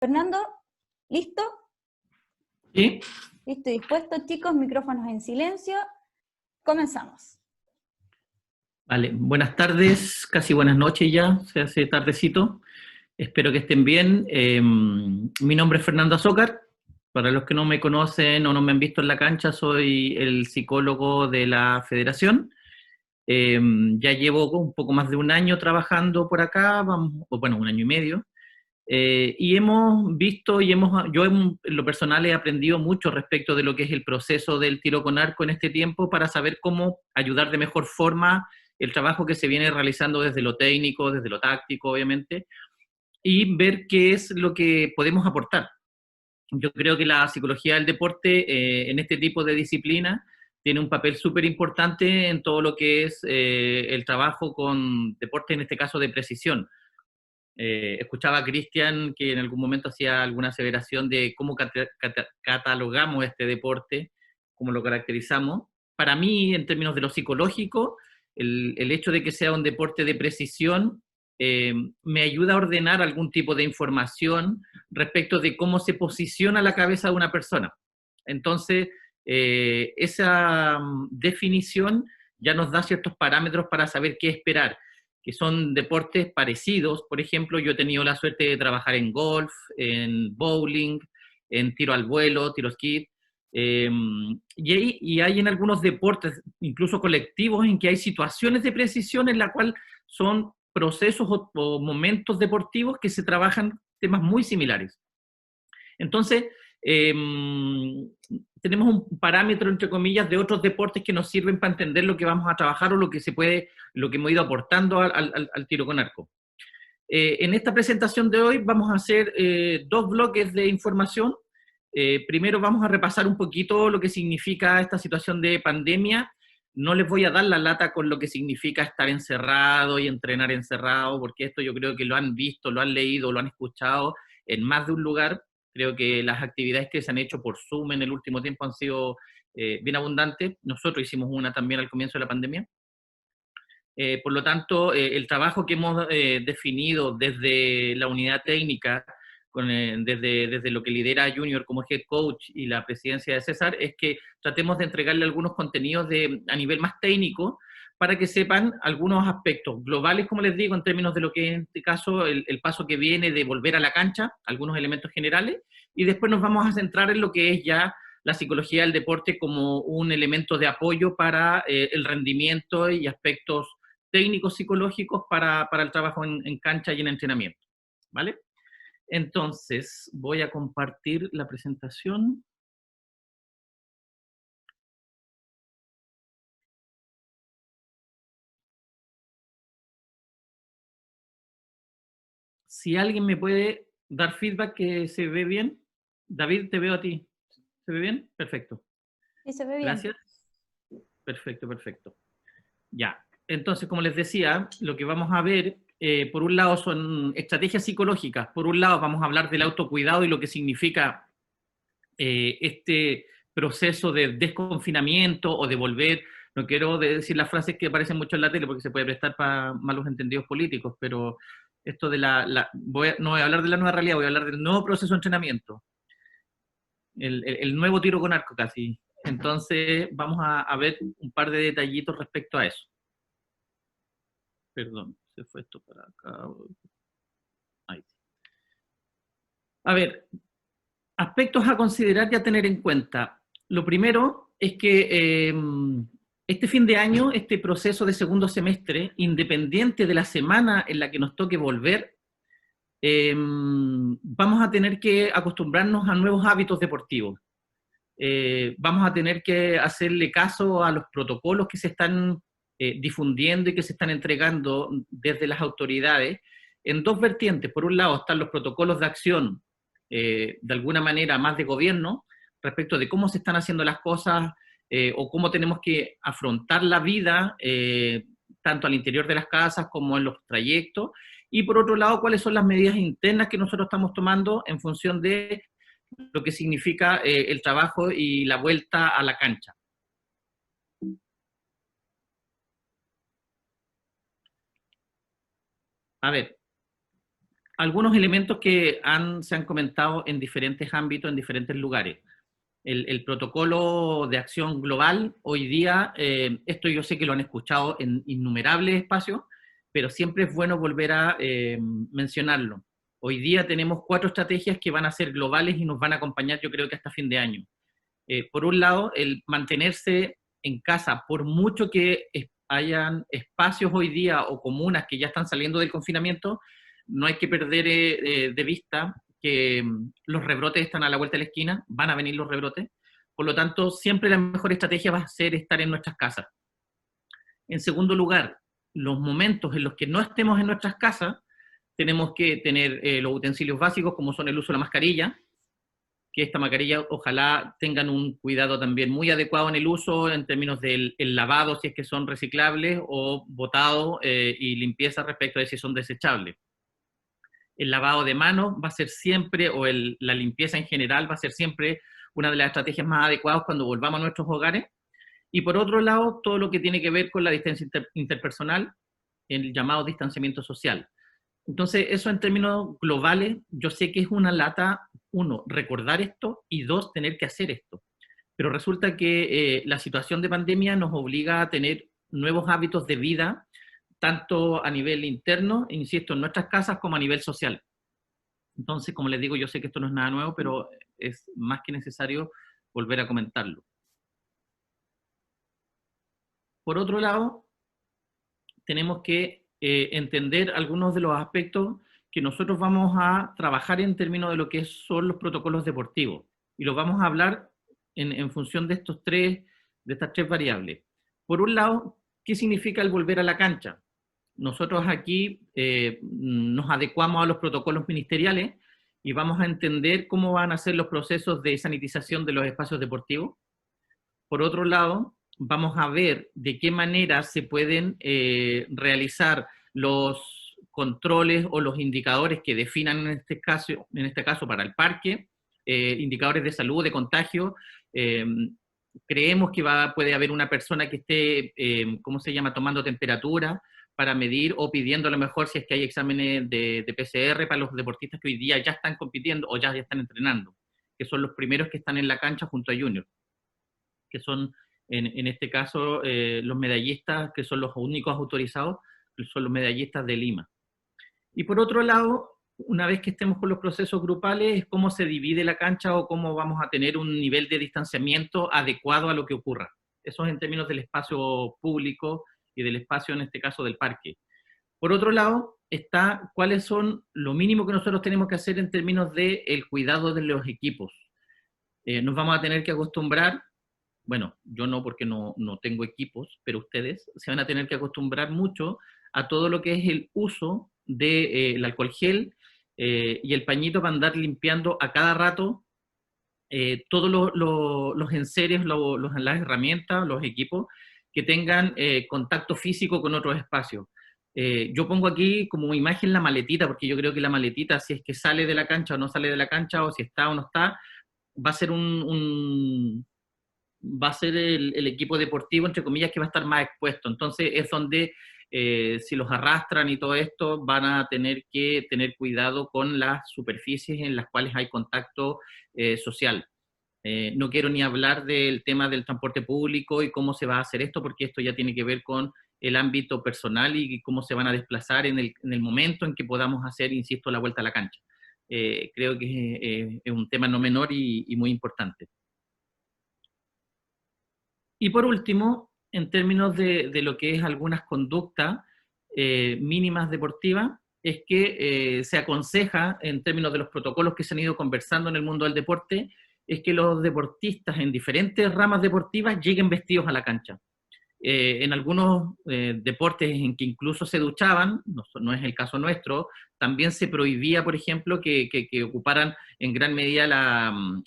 Fernando, ¿listo? Sí, Listo y dispuesto, chicos, micrófonos en silencio. Comenzamos. vale. Buenas tardes, casi buenas noches ya, se hace tardecito. Espero que estén bien. Mi nombre es Fernando Azócar. Para los que no me conocen o no me han visto en la cancha, soy el psicólogo de la Federación. Ya llevo un poco más de un año trabajando por acá, bueno, un año y medio. Y hemos visto yo en lo personal he aprendido mucho respecto de lo que es el proceso del tiro con arco en este tiempo para saber cómo ayudar de mejor forma el trabajo que se viene realizando desde lo técnico, desde lo táctico, obviamente, y ver qué es lo que podemos aportar. Yo creo que la psicología del deporte en este tipo de disciplina tiene un papel súper importante en todo lo que es el trabajo con deporte, en este caso de precisión. Escuchaba a Cristian que en algún momento hacía alguna aseveración de cómo catalogamos este deporte, cómo lo caracterizamos. Para mí, en términos de lo psicológico, el hecho de que sea un deporte de precisión me ayuda a ordenar algún tipo de información respecto de cómo se posiciona la cabeza de una persona. Entonces, esa definición ya nos da ciertos parámetros para saber qué esperar, que son deportes parecidos. Por ejemplo, yo he tenido la suerte de trabajar en golf, en bowling, en tiro al vuelo, tiro esquí, y hay en algunos deportes, incluso colectivos, en que hay situaciones de precisión en la cual son procesos o momentos deportivos que se trabajan temas muy similares. Entonces, eh, tenemos un parámetro, entre comillas, de otros deportes que nos sirven para entender lo que vamos a trabajar o lo que hemos ido aportando al tiro con arco. En esta presentación de hoy vamos a hacer dos bloques de información. Primero vamos a repasar un poquito lo que significa esta situación de pandemia. No les voy a dar la lata con lo que significa estar encerrado y entrenar encerrado, porque esto yo creo que lo han visto, lo han leído, lo han escuchado en más de un lugar. Creo que las actividades que se han hecho por Zoom en el último tiempo han sido bien abundantes. Nosotros hicimos una también al comienzo de la pandemia. Por lo tanto, el trabajo que hemos definido desde la unidad técnica, desde lo que lidera Junior como head coach y la presidencia de César, es que tratemos de entregarle algunos contenidos a nivel más técnico para que sepan algunos aspectos globales, como les digo, en términos de lo que es en este caso el paso que viene de volver a la cancha, algunos elementos generales, y después nos vamos a centrar en lo que es ya la psicología del deporte como un elemento de apoyo para el rendimiento y aspectos técnicos psicológicos para el trabajo en cancha y en entrenamiento, ¿vale? Entonces, voy a compartir la presentación. Si alguien me puede dar feedback que se ve bien. David, te veo a ti. ¿Se ve bien? Perfecto. Sí, se ve bien. Gracias. Perfecto, perfecto. Ya. Entonces, como les decía, lo que vamos a ver, por un lado, son estrategias psicológicas. Por un lado, vamos a hablar del autocuidado y lo que significa este proceso de desconfinamiento o de volver, no quiero decir las frases que aparecen mucho en la tele porque se puede prestar para malos entendidos políticos, pero esto de no voy a hablar de la nueva realidad, voy a hablar del nuevo proceso de entrenamiento, el nuevo tiro con arco casi. Entonces vamos a ver un par de detallitos respecto a eso. Perdón, se fue esto para acá. Ahí. A ver, aspectos a considerar y a tener en cuenta. Lo primero es que este fin de año, este proceso de segundo semestre, independiente de la semana en la que nos toque volver, vamos a tener que acostumbrarnos a nuevos hábitos deportivos. Vamos a tener que hacerle caso a los protocolos que se están difundiendo y que se están entregando desde las autoridades en dos vertientes. Por un lado están los protocolos de acción, de alguna manera más de gobierno, respecto de cómo se están haciendo las cosas o cómo tenemos que afrontar la vida, tanto al interior de las casas como en los trayectos, y por otro lado, cuáles son las medidas internas que nosotros estamos tomando en función de lo que significa el trabajo y la vuelta a la cancha. A ver, algunos elementos que se han comentado en diferentes ámbitos, en diferentes lugares. El protocolo de acción global, hoy día, esto yo sé que lo han escuchado en innumerables espacios, pero siempre es bueno volver a mencionarlo. Hoy día tenemos 4 estrategias que van a ser globales y nos van a acompañar, yo creo que hasta fin de año. Por un lado, el mantenerse en casa, por mucho que hayan espacios hoy día o comunas que ya están saliendo del confinamiento, no hay que perder de vista que los rebrotes están a la vuelta de la esquina, van a venir los rebrotes, por lo tanto, siempre la mejor estrategia va a ser estar en nuestras casas. En segundo lugar, los momentos en los que no estemos en nuestras casas, tenemos que tener los utensilios básicos, como son el uso de la mascarilla, que esta mascarilla ojalá tengan un cuidado también muy adecuado en el uso, en términos del lavado, si es que son reciclables, o botado y limpieza respecto de si son desechables. El lavado de manos va a ser siempre, o la limpieza en general va a ser siempre una de las estrategias más adecuadas cuando volvamos a nuestros hogares. Y por otro lado, todo lo que tiene que ver con la distancia interpersonal, el llamado distanciamiento social. Entonces, eso en términos globales, yo sé que es una lata, uno, recordar esto, y dos, tener que hacer esto. Pero resulta que la situación de pandemia nos obliga a tener nuevos hábitos de vida, tanto a nivel interno, insisto, en nuestras casas, como a nivel social. Entonces, como les digo, yo sé que esto no es nada nuevo, pero es más que necesario volver a comentarlo. Por otro lado, tenemos que entender algunos de los aspectos que nosotros vamos a trabajar en términos de lo que son los protocolos deportivos. Y los vamos a hablar en función de estas tres variables. Por un lado, ¿qué significa el volver a la cancha? Nosotros aquí nos adecuamos a los protocolos ministeriales y vamos a entender cómo van a ser los procesos de sanitización de los espacios deportivos. Por otro lado, vamos a ver de qué manera se pueden realizar los controles o los indicadores que definan en este caso para el parque, indicadores de salud, de contagio. Creemos que puede haber una persona que esté, tomando temperatura para medir, o pidiendo a lo mejor si es que hay exámenes de PCR para los deportistas que hoy día ya están compitiendo o ya están entrenando, que son los primeros que están en la cancha junto a Junior, que son en este caso los medallistas, que son los únicos autorizados, que son los medallistas de Lima. Y por otro lado, una vez que estemos con los procesos grupales, es cómo se divide la cancha o cómo vamos a tener un nivel de distanciamiento adecuado a lo que ocurra. Eso es en términos del espacio público y del espacio, en este caso, del parque. Por otro lado, está cuáles son lo mínimo que nosotros tenemos que hacer en términos del cuidado de los equipos. Nos vamos a tener que acostumbrar, bueno, yo no, porque no tengo equipos, pero ustedes se van a tener que acostumbrar mucho a todo lo que es el uso del alcohol gel y el pañito para andar limpiando a cada rato todos los enseres, las herramientas, los equipos que tengan contacto físico con otros espacios. Yo pongo aquí como imagen la maletita, porque yo creo que la maletita, si es que sale de la cancha o no sale de la cancha, o si está o no está, va a ser el equipo deportivo, entre comillas, que va a estar más expuesto. Entonces es donde, si los arrastran y todo esto, van a tener que tener cuidado con las superficies en las cuales hay contacto social. No quiero ni hablar del tema del transporte público y cómo se va a hacer esto, porque esto ya tiene que ver con el ámbito personal y cómo se van a desplazar en el momento en que podamos hacer, insisto, la vuelta a la cancha. Creo que es un tema no menor y muy importante. Y por último, en términos de lo que es algunas conductas mínimas deportivas, es que se aconseja, en términos de los protocolos que se han ido conversando en el mundo del deporte, es que los deportistas en diferentes ramas deportivas lleguen vestidos a la cancha. En algunos deportes en que incluso se duchaban, no es el caso nuestro, también se prohibía, por ejemplo, que ocuparan en gran medida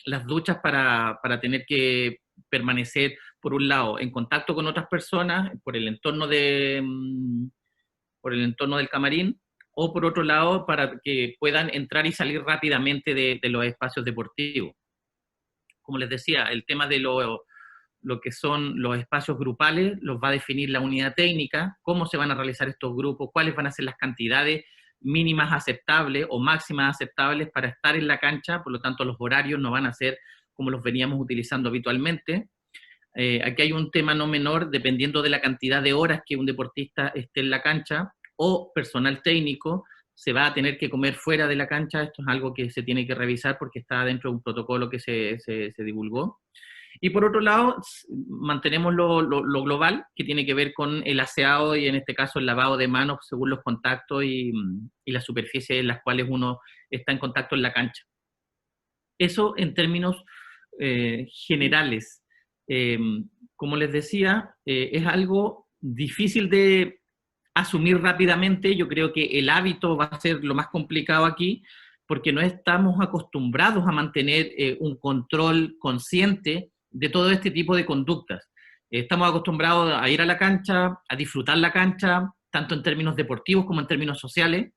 las duchas para tener que permanecer, por un lado, en contacto con otras personas, por el entorno del camarín, o por otro lado, para que puedan entrar y salir rápidamente de los espacios deportivos. Como les decía, el tema de lo que son los espacios grupales los va a definir la unidad técnica, cómo se van a realizar estos grupos, cuáles van a ser las cantidades mínimas aceptables o máximas aceptables para estar en la cancha, por lo tanto los horarios no van a ser como los veníamos utilizando habitualmente. Aquí hay un tema no menor, dependiendo de la cantidad de horas que un deportista esté en la cancha o personal técnico, se va a tener que comer fuera de la cancha. Esto es algo que se tiene que revisar porque está dentro de un protocolo que se divulgó. Y por otro lado, mantenemos lo global, que tiene que ver con el aseado y en este caso el lavado de manos según los contactos y las superficies en las cuales uno está en contacto en la cancha. Eso en términos generales. Como les decía, es algo difícil de asumir rápidamente. Yo creo que el hábito va a ser lo más complicado aquí, porque no estamos acostumbrados a mantener un control consciente de todo este tipo de conductas. Estamos acostumbrados a ir a la cancha, a disfrutar la cancha, tanto en términos deportivos como en términos sociales.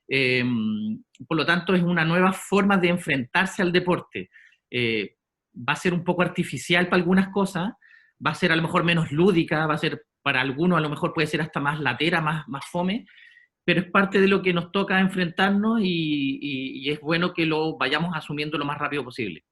Por lo tanto, es una nueva forma de enfrentarse al deporte. Va a ser un poco artificial para algunas cosas, va a ser a lo mejor menos lúdica, va a ser para algunos a lo mejor puede ser hasta más latera, más fome, pero es parte de lo que nos toca enfrentarnos y es bueno que lo vayamos asumiendo lo más rápido posible.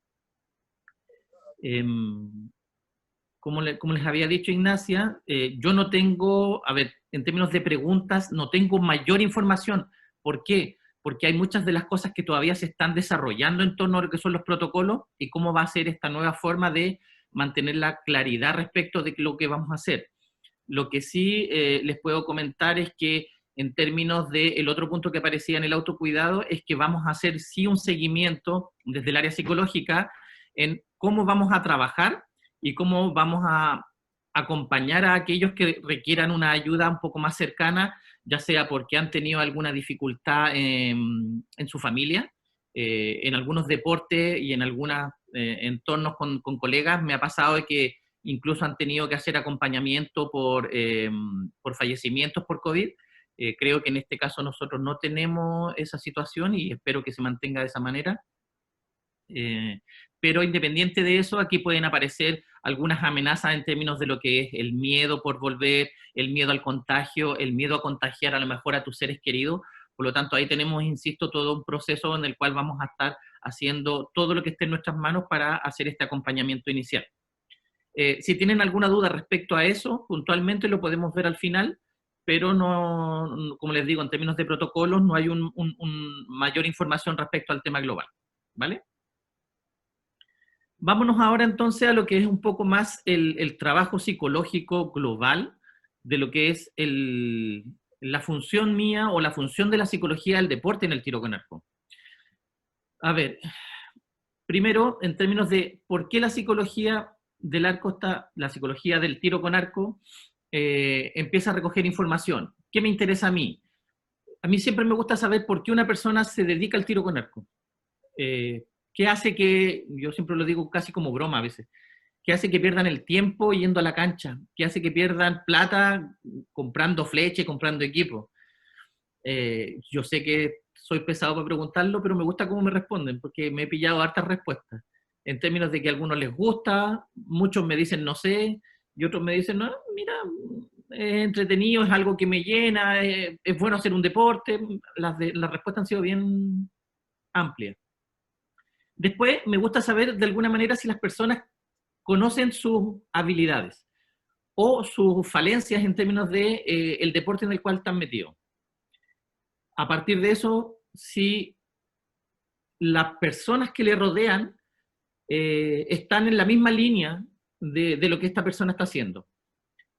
Como les había dicho Ignacia, yo no tengo, a ver, en términos de preguntas, no tengo mayor información. ¿Por qué? Porque hay muchas de las cosas que todavía se están desarrollando en torno a lo que son los protocolos y cómo va a ser esta nueva forma de mantener la claridad respecto de lo que vamos a hacer. Lo que sí les puedo comentar es que en términos del otro punto que aparecía en el autocuidado, es que vamos a hacer sí un seguimiento desde el área psicológica en cómo vamos a trabajar y cómo vamos a acompañar a aquellos que requieran una ayuda un poco más cercana, ya sea porque han tenido alguna dificultad en su familia, en algunos deportes y en algunos entornos con colegas. Me ha pasado de que incluso han tenido que hacer acompañamiento por fallecimientos por COVID. Creo que en este caso nosotros no tenemos esa situación y espero que se mantenga de esa manera. Pero independiente de eso, aquí pueden aparecer algunas amenazas en términos de lo que es el miedo por volver, el miedo al contagio, el miedo a contagiar a lo mejor a tus seres queridos. Por lo tanto, ahí tenemos, insisto, todo un proceso en el cual vamos a estar haciendo todo lo que esté en nuestras manos para hacer este acompañamiento inicial. Si tienen alguna duda respecto a eso, puntualmente lo podemos ver al final, pero no, como les digo, en términos de protocolos no hay mayor información respecto al tema global, ¿vale? Vámonos ahora entonces a lo que es un poco más el trabajo psicológico global de lo que es la función mía o la función de la psicología del deporte en el tiro con arco. A ver, primero, en términos de por qué la psicología del arco la psicología del tiro con arco empieza a recoger información. ¿Qué me interesa a mí? A mí siempre me gusta saber por qué una persona se dedica al tiro con arco. ¿Qué hace que, yo siempre lo digo casi como broma a veces, qué hace que pierdan el tiempo yendo a la cancha? ¿Qué hace que pierdan plata comprando flecha, comprando equipo? Yo sé que soy pesado para preguntarlo, pero me gusta cómo me responden, porque me he pillado hartas respuestas. En términos de que a algunos les gusta, muchos me dicen no sé, y otros me dicen, no, mira, es entretenido, es algo que me llena, es bueno hacer un deporte. Las respuestas han sido bien amplias. Después, me gusta saber de alguna manera si las personas conocen sus habilidades o sus falencias en términos de el deporte en el cual están metidos. A partir de eso, si las personas que le rodean están en la misma línea de lo que esta persona está haciendo.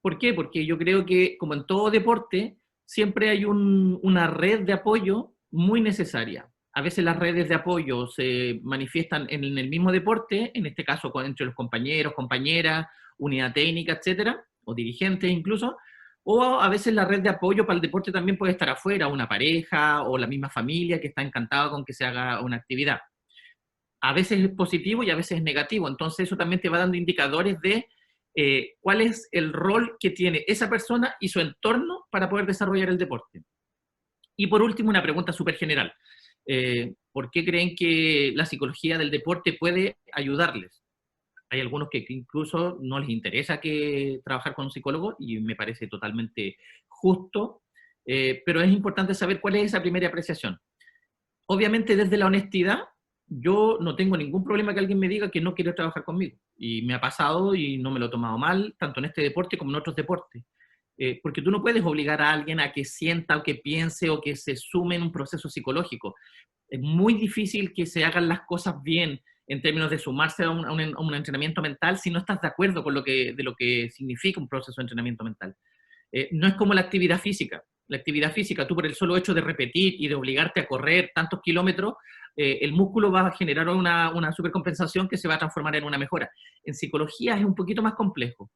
¿Por qué? Porque yo creo que, como en todo deporte, siempre hay una red de apoyo muy necesaria. A veces las redes de apoyo se manifiestan en el mismo deporte, en este caso entre los compañeros, compañeras, unidad técnica, etcétera, o dirigentes incluso, o a veces la red de apoyo para el deporte también puede estar afuera, una pareja o la misma familia que está encantada con que se haga una actividad. A veces es positivo y a veces es negativo, entonces eso también te va dando indicadores de cuál es el rol que tiene esa persona y su entorno para poder desarrollar el deporte. Y por último, una pregunta súper general. ¿Por qué creen que la psicología del deporte puede ayudarles? Hay algunos que incluso no les interesa trabajar con un psicólogo y me parece totalmente justo. pero es importante saber cuál es esa primera apreciación. Obviamente desde la honestidad, yo no tengo ningún problema que alguien me diga que no quiere trabajar conmigo. Y me ha pasado y no me lo he tomado mal, tanto en este deporte como en otros deportes. Porque tú no puedes obligar a alguien a que sienta o que piense o que se sume en un proceso psicológico. Es muy difícil que se hagan las cosas bien en términos de sumarse a un entrenamiento mental si no estás de acuerdo con lo que significa un proceso de entrenamiento mental. No es como la actividad física. La actividad física, tú por el solo hecho de repetir y de obligarte a correr tantos kilómetros, el músculo va a generar una supercompensación que se va a transformar en una mejora. En psicología es un poquito más complejo.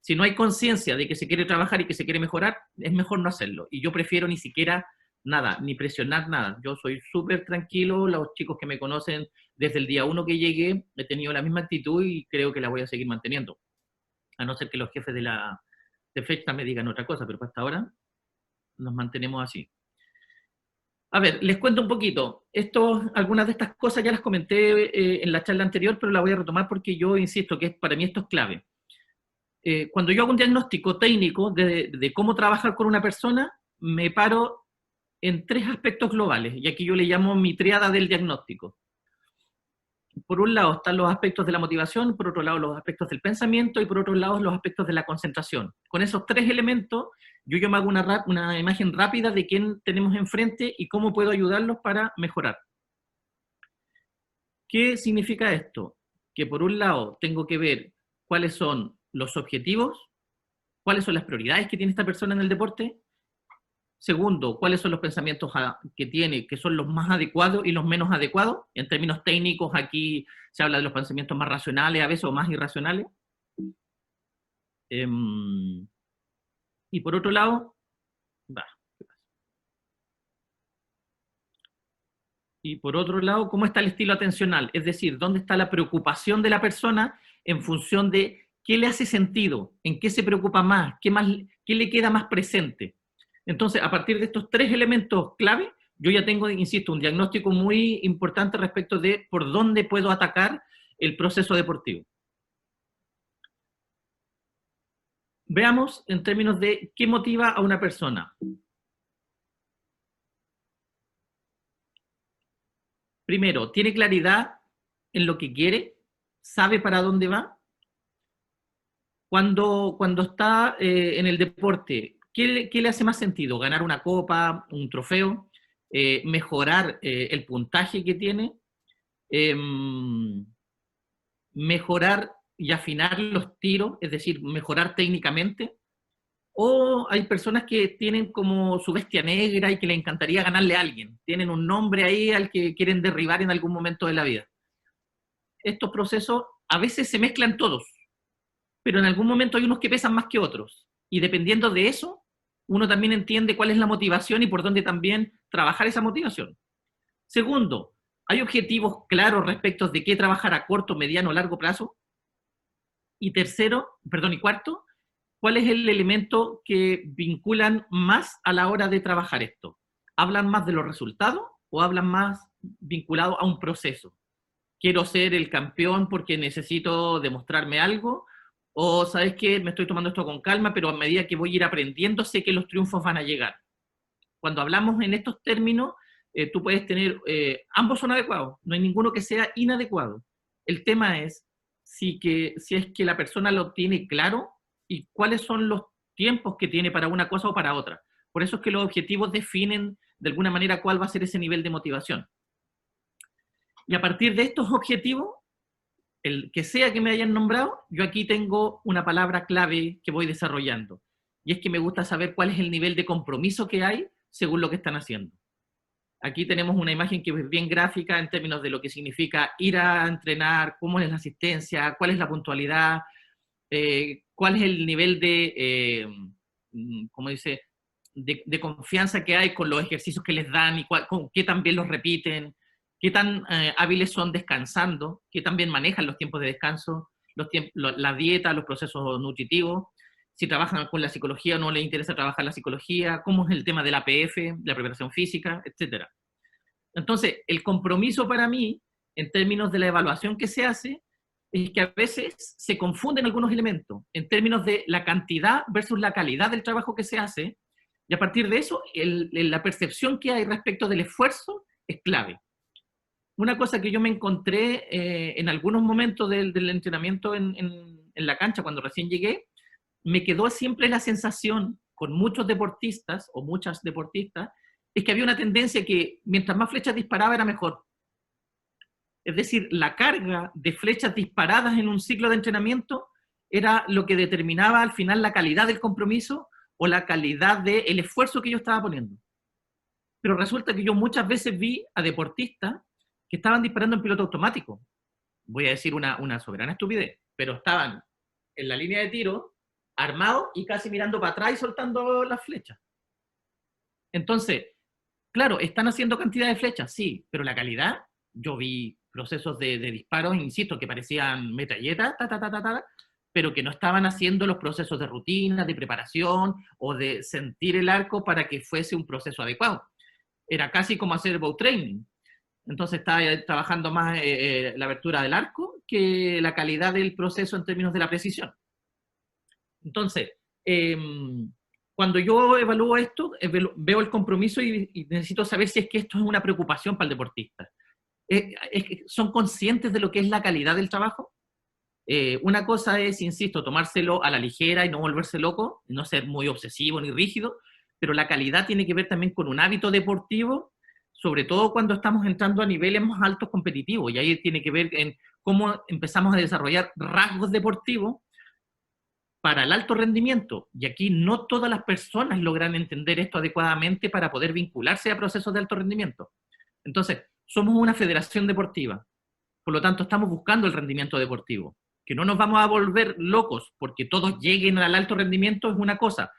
Si no hay conciencia de que se quiere trabajar y que se quiere mejorar, es mejor no hacerlo. Y yo prefiero ni siquiera nada, ni presionar nada. Yo soy súper tranquilo, los chicos que me conocen desde el día 1 que llegué, he tenido la misma actitud y creo que la voy a seguir manteniendo. A no ser que los jefes de fecha me digan otra cosa, pero hasta ahora nos mantenemos así. A ver, les cuento un poquito. Algunas de estas cosas ya las comenté en la charla anterior, pero la voy a retomar porque yo insisto que para mí esto es clave. Cuando yo hago un diagnóstico técnico de cómo trabajar con una persona, me paro en 3 aspectos globales, y aquí yo le llamo mi triada del diagnóstico. Por un lado están los aspectos de la motivación, por otro lado los aspectos del pensamiento, y por otro lado los aspectos de la concentración. Con esos 3 elementos, yo me hago una imagen rápida de quién tenemos enfrente y cómo puedo ayudarlos para mejorar. ¿Qué significa esto? Que por un lado tengo que ver cuáles son los objetivos, cuáles son las prioridades que tiene esta persona en el deporte. Segundo, cuáles son los pensamientos que tiene, que son los más adecuados y los menos adecuados. En términos técnicos, aquí se habla de los pensamientos más racionales a veces o más irracionales. Y por otro lado, ¿cómo está el estilo atencional? Es decir, ¿dónde está la preocupación de la persona en función de qué le hace sentido, en qué se preocupa más, qué le queda más presente? Entonces, a partir de estos 3 elementos clave, yo ya tengo, insisto, un diagnóstico muy importante respecto de por dónde puedo atacar el proceso deportivo. Veamos en términos de qué motiva a una persona. Primero, ¿tiene claridad en lo que quiere? ¿Sabe para dónde va? Cuando está en el deporte, ¿qué le hace más sentido? ¿Ganar una copa, un trofeo? ¿Mejorar el puntaje que tiene? ¿Mejorar y afinar los tiros? Es decir, ¿mejorar técnicamente? ¿O hay personas que tienen como su bestia negra y que le encantaría ganarle a alguien? Tienen un nombre ahí al que quieren derribar en algún momento de la vida. Estos procesos a veces se mezclan todos, pero en algún momento hay unos que pesan más que otros. Y dependiendo de eso, uno también entiende cuál es la motivación y por dónde también trabajar esa motivación. Segundo, ¿hay objetivos claros respecto de qué trabajar a corto, mediano o largo plazo? Y cuarto, ¿cuál es el elemento que vinculan más a la hora de trabajar esto? ¿Hablan más de los resultados o hablan más vinculado a un proceso? ¿Quiero ser el campeón porque necesito demostrarme algo? ¿O sabes qué? Me estoy tomando esto con calma, pero a medida que voy a ir aprendiendo, sé que los triunfos van a llegar. Cuando hablamos en estos términos, tú puedes tener, ambos son adecuados, no hay ninguno que sea inadecuado. El tema es si es que la persona lo tiene claro y cuáles son los tiempos que tiene para una cosa o para otra. Por eso es que los objetivos definen de alguna manera cuál va a ser ese nivel de motivación. Y a partir de estos objetivos, el que sea que me hayan nombrado, yo aquí tengo una palabra clave que voy desarrollando. Y es que me gusta saber cuál es el nivel de compromiso que hay según lo que están haciendo. Aquí tenemos una imagen que es bien gráfica en términos de lo que significa ir a entrenar, cómo es la asistencia, cuál es la puntualidad, cuál es el nivel de, ¿cómo dice?, de confianza que hay con los ejercicios que les dan y qué tan bien los repiten, qué tan hábiles son descansando, qué tan bien manejan los tiempos de descanso, la dieta, los procesos nutritivos, si trabajan con la psicología o no les interesa trabajar la psicología, cómo es el tema del APF, la preparación física, etc. Entonces, el compromiso para mí, en términos de la evaluación que se hace, es que a veces se confunden algunos elementos, en términos de la cantidad versus la calidad del trabajo que se hace. Y a partir de eso, la percepción que hay respecto del esfuerzo es clave. Una cosa que yo me encontré en algunos momentos del entrenamiento en la cancha, cuando recién llegué, me quedó siempre la sensación, con muchos deportistas, o muchas deportistas, es que había una tendencia que mientras más flechas disparaba era mejor. Es decir, la carga de flechas disparadas en un ciclo de entrenamiento era lo que determinaba al final la calidad del compromiso o la calidad del esfuerzo que yo estaba poniendo. Pero resulta que yo muchas veces vi a deportistas que estaban disparando en piloto automático. Voy a decir una soberana estupidez, pero estaban en la línea de tiro, armados y casi mirando para atrás y soltando las flechas. Entonces, claro, están haciendo cantidad de flechas, sí, pero la calidad, yo vi procesos de disparos, insisto, que parecían metralletas, pero que no estaban haciendo los procesos de rutina, de preparación o de sentir el arco para que fuese un proceso adecuado. Era casi como hacer bow training. Entonces estaba trabajando más la abertura del arco que la calidad del proceso en términos de la precisión. Entonces, cuando yo evalúo esto, veo el compromiso y necesito saber si es que esto es una preocupación para el deportista. ¿Son conscientes de lo que es la calidad del trabajo? Una cosa es, insisto, tomárselo a la ligera y no volverse loco, no ser muy obsesivo ni rígido, pero la calidad tiene que ver también con un hábito deportivo, sobre todo cuando estamos entrando a niveles más altos competitivos, y ahí tiene que ver en cómo empezamos a desarrollar rasgos deportivos para el alto rendimiento, y aquí no todas las personas logran entender esto adecuadamente para poder vincularse a procesos de alto rendimiento. Entonces, somos una federación deportiva, por lo tanto estamos buscando el rendimiento deportivo. Que no nos vamos a volver locos porque todos lleguen al alto rendimiento es una cosa,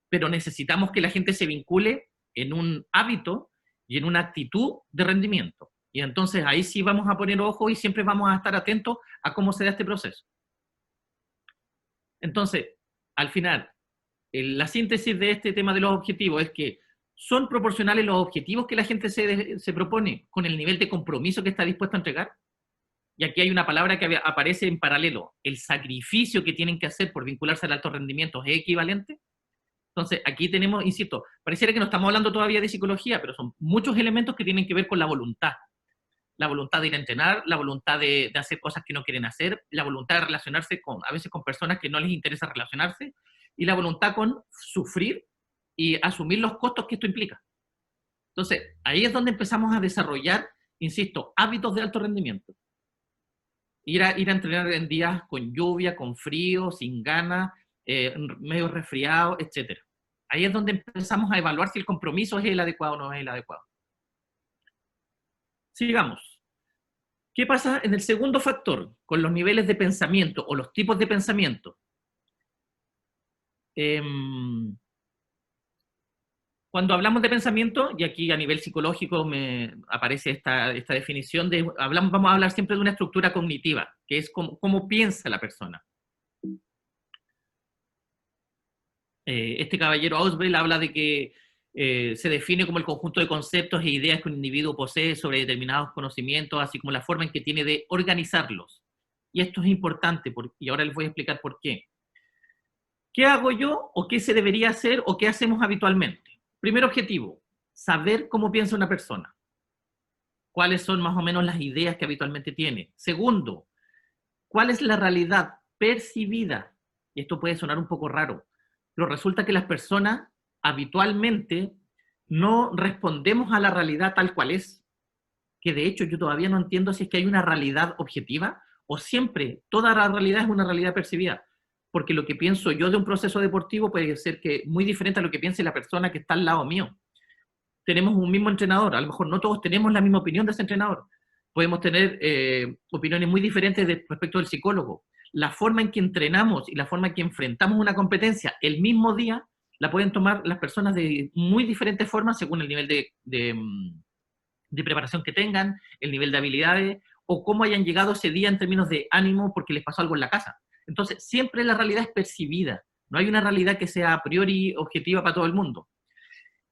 pero necesitamos que la gente se vincule en un hábito y en una actitud de rendimiento. Y entonces ahí sí vamos a poner ojo y siempre vamos a estar atentos a cómo se da este proceso. Entonces, al final, la síntesis de este tema de los objetivos es que son proporcionales los objetivos que la gente se propone con el nivel de compromiso que está dispuesto a entregar. Y aquí hay una palabra que aparece en paralelo. El sacrificio que tienen que hacer por vincularse al alto rendimiento es equivalente. Entonces, aquí tenemos, insisto, pareciera que no estamos hablando todavía de psicología, pero son muchos elementos que tienen que ver con la voluntad. La voluntad de ir a entrenar, la voluntad de hacer cosas que no quieren hacer, la voluntad de relacionarse a veces con personas que no les interesa relacionarse, y la voluntad con sufrir y asumir los costos que esto implica. Entonces, ahí es donde empezamos a desarrollar, insisto, hábitos de alto rendimiento. Ir a entrenar en días con lluvia, con frío, sin ganas, medio resfriado, etc. Ahí es donde empezamos a evaluar si el compromiso es el adecuado o no es el adecuado. Sigamos. ¿Qué pasa en el segundo factor, con los niveles de pensamiento o los tipos de pensamiento? Cuando hablamos de pensamiento, y aquí a nivel psicológico me aparece esta definición, vamos a hablar siempre de una estructura cognitiva, que es cómo piensa la persona. Este caballero Ausubel habla de que se define como el conjunto de conceptos e ideas que un individuo posee sobre determinados conocimientos, así como la forma en que tiene de organizarlos. Y esto es importante, y ahora les voy a explicar por qué. ¿Qué hago yo o qué se debería hacer o qué hacemos habitualmente? Primer objetivo, saber cómo piensa una persona. ¿Cuáles son más o menos las ideas que habitualmente tiene? Segundo, ¿cuál es la realidad percibida? Y esto puede sonar un poco raro, pero resulta que las personas habitualmente no respondemos a la realidad tal cual es. Que de hecho yo todavía no entiendo si es que hay una realidad objetiva o siempre toda la realidad es una realidad percibida. Porque lo que pienso yo de un proceso deportivo puede ser que muy diferente a lo que piense la persona que está al lado mío. Tenemos un mismo entrenador, a lo mejor no todos tenemos la misma opinión de ese entrenador. Podemos tener opiniones muy diferentes respecto del psicólogo. La forma en que entrenamos y la forma en que enfrentamos una competencia el mismo día, la pueden tomar las personas de muy diferentes formas según el nivel de preparación que tengan, el nivel de habilidades, o cómo hayan llegado ese día en términos de ánimo porque les pasó algo en la casa. Entonces, siempre la realidad es percibida. No hay una realidad que sea a priori objetiva para todo el mundo.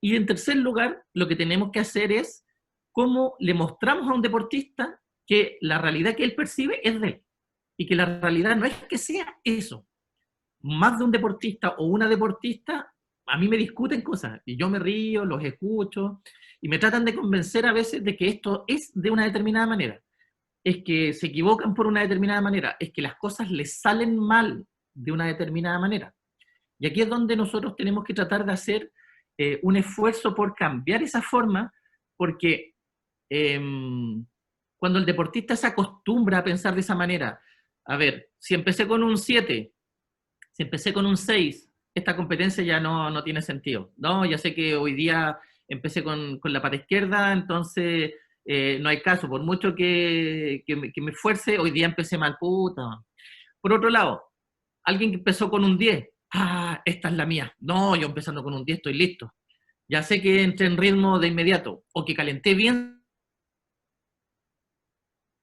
Y en tercer lugar, lo que tenemos que hacer es cómo le mostramos a un deportista que la realidad que él percibe es de él. Y que la realidad no es que sea eso. Más de un deportista o una deportista a mí me discuten cosas y yo me río, los escucho y me tratan de convencer a veces de que esto es de una determinada manera. Es que se equivocan por una determinada manera, es que las cosas les salen mal de una determinada manera. Y aquí es donde nosotros tenemos que tratar de hacer un esfuerzo por cambiar esa forma, porque eh, cuando el deportista se acostumbra a pensar de esa manera, a ver, si empecé con un 7, si empecé con un 6, esta competencia ya no tiene sentido. No, ya sé que hoy día empecé con la pata izquierda, entonces no hay caso. Por mucho que me esfuerce, hoy día empecé mal, puta. Por otro lado, alguien que empezó con un 10, esta es la mía. No, yo empezando con un 10 estoy listo. Ya sé que entré en ritmo de inmediato, o que calenté bien,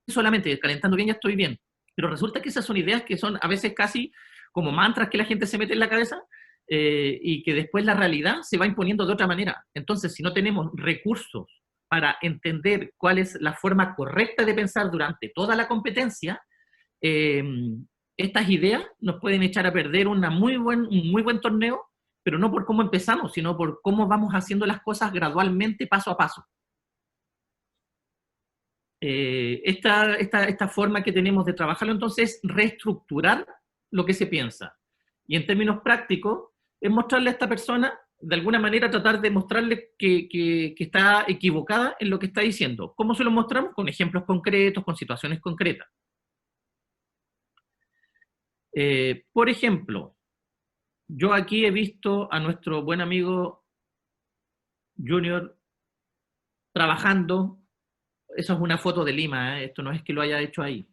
solamente calentando bien ya estoy bien. Pero resulta que esas son ideas que son a veces casi como mantras que la gente se mete en la cabeza, y que después la realidad se va imponiendo de otra manera. Entonces, si no tenemos recursos para entender cuál es la forma correcta de pensar durante toda la competencia, eh, estas ideas nos pueden echar a perder un muy buen torneo, pero no por cómo empezamos, sino por cómo vamos haciendo las cosas gradualmente, paso a paso. Esta forma que tenemos de trabajarlo entonces es reestructurar lo que se piensa. Y en términos prácticos, es mostrarle a esta persona, de alguna manera tratar de mostrarle que está equivocada en lo que está diciendo. ¿Cómo se lo mostramos? Con ejemplos concretos, con situaciones concretas. Por ejemplo, yo aquí he visto a nuestro buen amigo Junior trabajando. Eso es una foto de Lima, ¿eh? Esto no es que lo haya hecho ahí,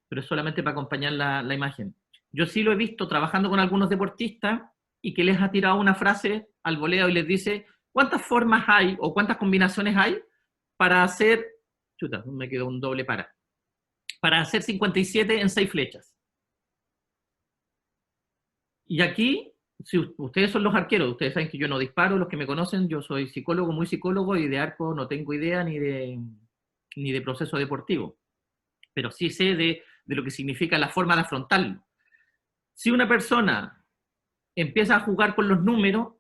pero es solamente para acompañar la imagen. Yo sí lo he visto trabajando con algunos deportistas y que les ha tirado una frase al voleo y les dice, ¿cuántas formas hay o cuántas combinaciones hay para hacer, chuta, me quedó un doble para hacer 57 en 6 flechas? Y aquí, si ustedes son los arqueros, ustedes saben que yo no disparo, los que me conocen, yo soy psicólogo, muy psicólogo, y de arco no tengo idea ni de proceso deportivo, pero sí sé de lo que significa la forma de afrontarlo. Si una persona empieza a jugar con los números,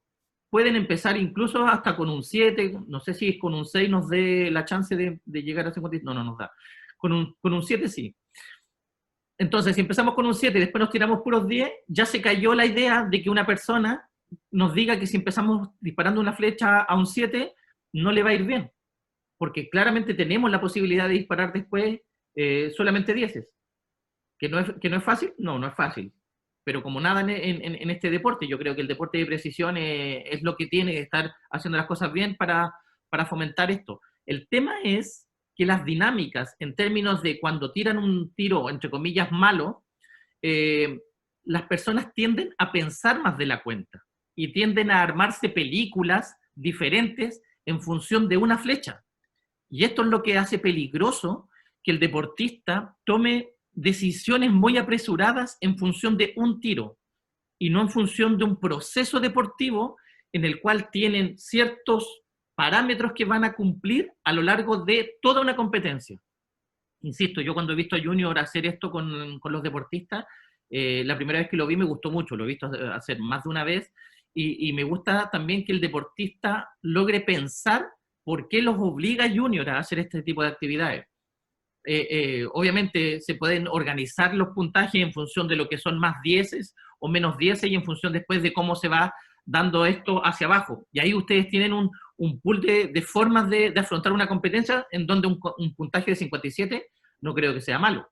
pueden empezar incluso hasta con un 7, no sé si con un 6 nos dé la chance de llegar a 50, no nos da. Con un 7 sí. Entonces, si empezamos con un 7 y después nos tiramos puros 10, ya se cayó la idea de que una persona nos diga que si empezamos disparando una flecha a un 7, no le va a ir bien, porque claramente tenemos la posibilidad de disparar después solamente 10. Que no es fácil? No es fácil. Pero como nada en este deporte, yo creo que el deporte de precisión es lo que tiene que estar haciendo las cosas bien para fomentar esto. El tema es que las dinámicas, en términos de cuando tiran un tiro, entre comillas, malo, eh, las personas tienden a pensar más de la cuenta y tienden a armarse películas diferentes en función de una flecha. Y esto es lo que hace peligroso que el deportista tome decisiones muy apresuradas en función de un tiro y no en función de un proceso deportivo en el cual tienen ciertos parámetros que van a cumplir a lo largo de toda una competencia. Insisto, yo cuando he visto a Junior hacer esto con los deportistas, la primera vez que lo vi me gustó mucho, lo he visto hacer más de una vez, y me gusta también que el deportista logre pensar por qué los obliga a Junior a hacer este tipo de actividades. Obviamente se pueden organizar los puntajes en función de lo que son más dieces o menos dieces y en función después de cómo se va dando esto hacia abajo. Y ahí ustedes tienen un pool de formas de afrontar una competencia en donde un puntaje de 57 no creo que sea malo.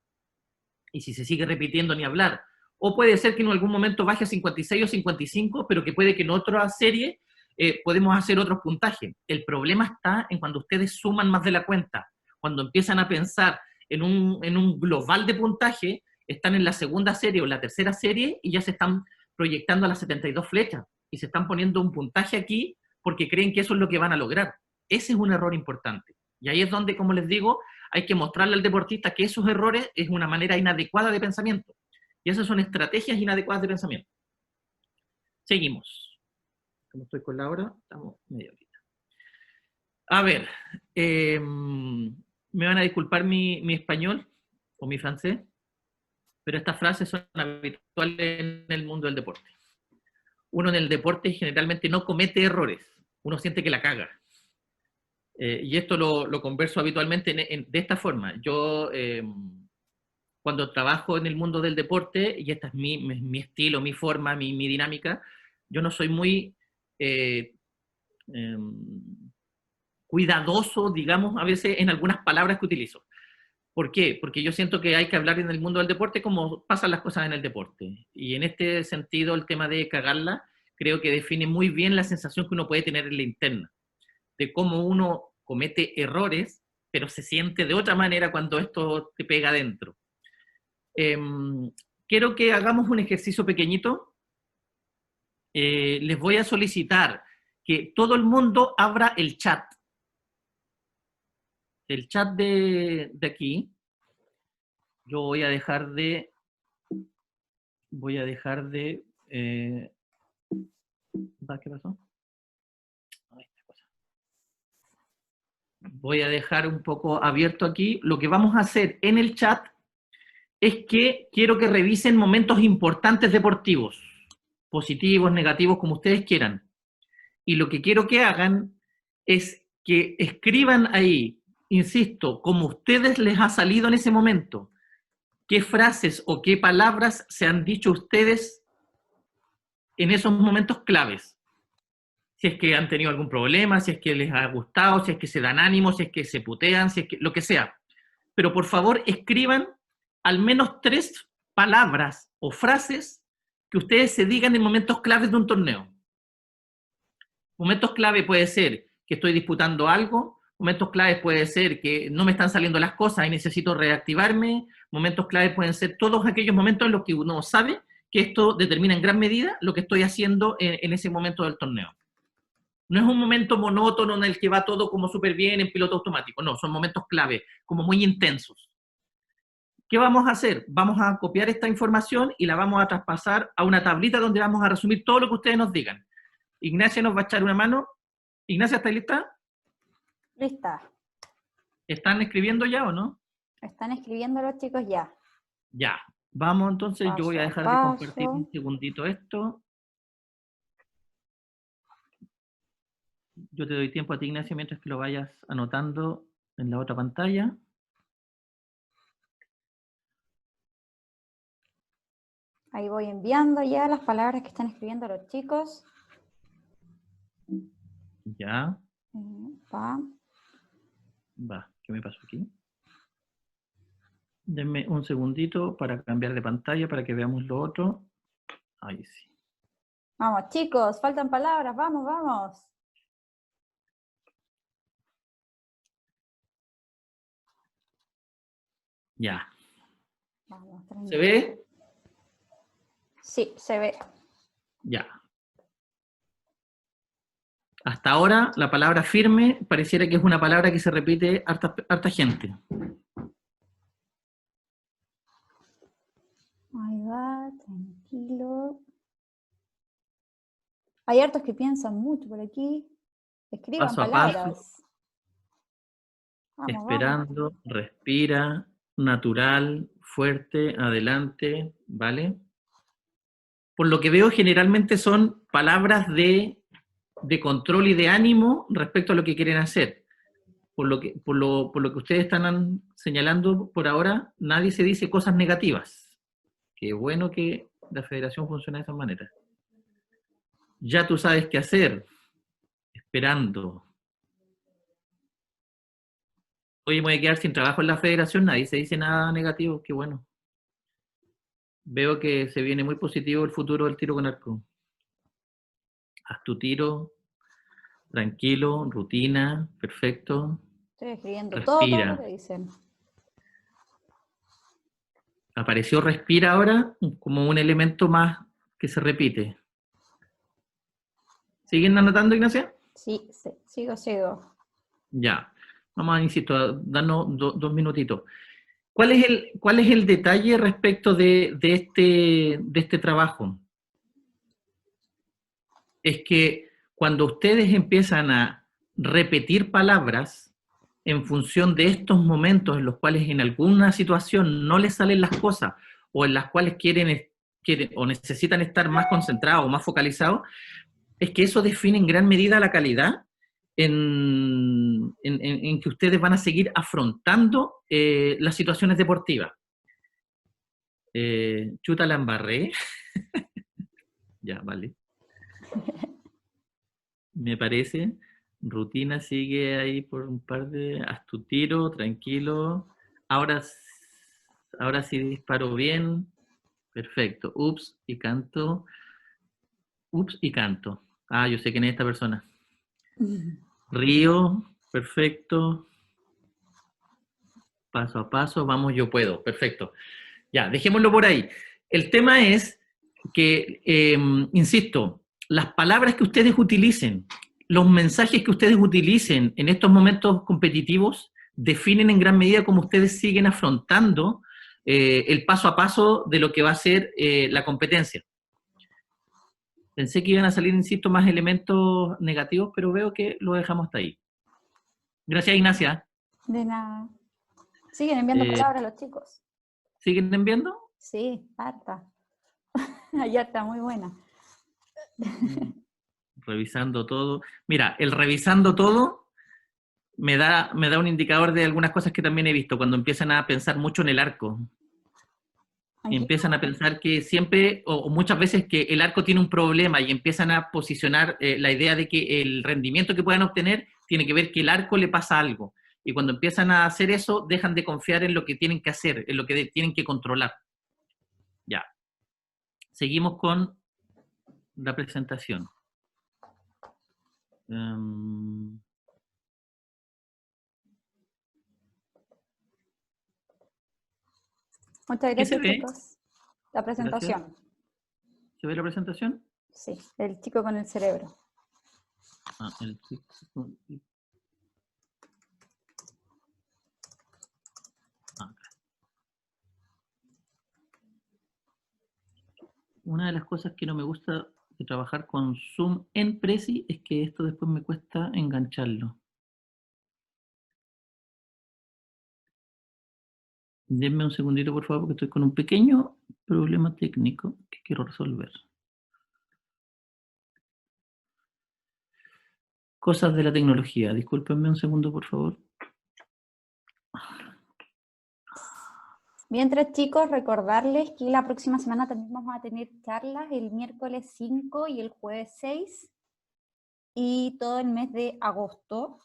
Y si se sigue repitiendo, ni hablar. O puede ser que en algún momento baje a 56 o 55, pero que puede que en otra serie podemos hacer otros puntajes. El problema está en cuando ustedes suman más de la cuenta. Cuando empiezan a pensar en un global de puntaje, están en la segunda serie o la tercera serie y ya se están proyectando a las 72 flechas y se están poniendo un puntaje aquí porque creen que eso es lo que van a lograr. Ese es un error importante. Y ahí es donde, como les digo, hay que mostrarle al deportista que esos errores es una manera inadecuada de pensamiento. Y esas son estrategias inadecuadas de pensamiento. Seguimos. Como estoy con la hora, estamos media horita. A ver, me van a disculpar mi español o mi francés, pero estas frases son habituales en el mundo del deporte. uno en el deporte generalmente no comete errores, uno siente que la caga. Y esto lo converso habitualmente de esta forma. Yo, cuando trabajo en el mundo del deporte, y este es mi estilo, mi forma, mi dinámica, yo no soy muy cuidadoso, digamos, a veces en algunas palabras que utilizo. ¿Por qué? Porque yo siento que hay que hablar en el mundo del deporte como pasan las cosas en el deporte. Y en este sentido, el tema de cagarla, creo que define muy bien la sensación que uno puede tener en la interna, de cómo uno comete errores, pero se siente de otra manera cuando esto te pega adentro. Quiero que hagamos un ejercicio pequeñito. Les voy a solicitar que todo el mundo abra el chat. El chat de aquí. Yo voy a dejar de... ¿qué pasó? Voy a dejar un poco abierto aquí. Lo que vamos a hacer en el chat es que quiero que revisen momentos importantes deportivos, positivos, negativos, como ustedes quieran. Y lo que quiero que hagan es que escriban ahí, insisto, como a ustedes les ha salido en ese momento, qué frases o qué palabras se han dicho ustedes en esos momentos claves. Si es que han tenido algún problema, si es que les ha gustado, si es que se dan ánimo, si es que se putean, si es que lo que sea. Pero por favor escriban al menos 3 palabras o frases que ustedes se digan en momentos claves de un torneo. Momentos clave puede ser que estoy disputando algo, momentos claves puede ser que no me están saliendo las cosas y necesito reactivarme, momentos claves pueden ser todos aquellos momentos en los que uno sabe que esto determina en gran medida lo que estoy haciendo en ese momento del torneo. No es un momento monótono en el que va todo como súper bien en piloto automático, no, son momentos clave, como muy intensos. ¿Qué vamos a hacer? Vamos a copiar esta información y la vamos a traspasar a una tablita donde vamos a resumir todo lo que ustedes nos digan. Ignacia nos va a echar una mano. Ignacia, ¿está lista? Lista. ¿Están escribiendo ya o no? Están escribiendo los chicos ya. Ya. Vamos entonces, yo voy a dejar de compartir un segundito esto. Yo te doy tiempo a ti, Ignacia, mientras que lo vayas anotando en la otra pantalla. Ahí voy enviando ya las palabras que están escribiendo los chicos. Ya. Va. ¿Qué me pasó aquí? Denme un segundito para cambiar de pantalla para que veamos lo otro. Ahí sí. Vamos, chicos, faltan palabras, vamos, vamos. Ya. Vamos, ¿Se ve? Sí, se ve. Ya. Hasta ahora, la palabra firme pareciera que es una palabra que se repite harta gente. Ahí va, tranquilo. Hay hartos que piensan mucho por aquí. Escriban Paso a palabras. paso, Vamos, esperando, vamos. respira, natural, fuerte, adelante, ¿vale? Por lo que veo, generalmente son palabras de control y de ánimo respecto a lo que quieren hacer. Por lo que ustedes están señalando por ahora, nadie se dice cosas negativas. Qué bueno que la federación funciona de esa manera. Ya tú sabes qué hacer. Esperando. Oye, me voy a quedar sin trabajo en la federación, nadie se dice nada negativo, qué bueno. Veo que se viene muy positivo el futuro del tiro con arco. Haz tu tiro, tranquilo, rutina, perfecto. Estoy escribiendo Respira. todo lo que dicen. Apareció respira ahora como un elemento más que se repite. ¿Siguen anotando, Ignacia? Sí, sí, sigo. Ya. Vamos a, insisto, a darnos 2 minutitos. ¿Cuál es el detalle respecto de este trabajo? Es que cuando ustedes empiezan a repetir palabras en función de estos momentos en los cuales en alguna situación no les salen las cosas o en las cuales quieren quieren o necesitan estar más concentrados o más focalizados, es que eso define en gran medida la calidad en que ustedes van a seguir afrontando las situaciones deportivas. Chuta, la embarré. Ya, vale. Me parece. Rutina sigue ahí por un par de... Haz tu tiro, tranquilo. Ahora sí disparo bien. Perfecto. Ups, y canto. Ups, y canto. Ah, yo sé quién es esta persona. Río, perfecto. Paso a paso, vamos, yo puedo. Perfecto. Ya, dejémoslo por ahí. El tema es que, insisto, las palabras que ustedes utilicen, los mensajes que ustedes utilicen en estos momentos competitivos, definen en gran medida cómo ustedes siguen afrontando el paso a paso de lo que va a ser la competencia. Pensé que iban a salir, insisto, más elementos negativos, pero veo que lo dejamos hasta ahí. Gracias, Ignacia. De nada. Siguen enviando palabras los chicos. ¿Siguen enviando? Sí, harta. Ayer está muy buena. Revisando todo. Mira, el revisando todo me da un indicador de algunas cosas que también he visto, cuando empiezan a pensar mucho en el arco. Y empiezan a pensar que siempre, o muchas veces, que el arco tiene un problema y empiezan a posicionar la idea de que el rendimiento que puedan obtener tiene que ver que el arco le pasa algo. Y cuando empiezan a hacer eso, dejan de confiar en lo que tienen que hacer, en lo que tienen que controlar. Ya. Seguimos con la presentación. Muchas gracias, chicos. La presentación. Gracias. ¿Se ve la presentación? Sí, el chico con el cerebro. Ah, el chico con... Una de las cosas que no me gusta de trabajar con Zoom en Prezi es que esto después me cuesta engancharlo. Denme un segundito, por favor, porque estoy con un pequeño problema técnico que quiero resolver. Cosas de la tecnología. Discúlpenme un segundo, por favor. Mientras, chicos, recordarles que la próxima semana también vamos a tener charlas el miércoles 5 y el jueves 6 y todo el mes de agosto.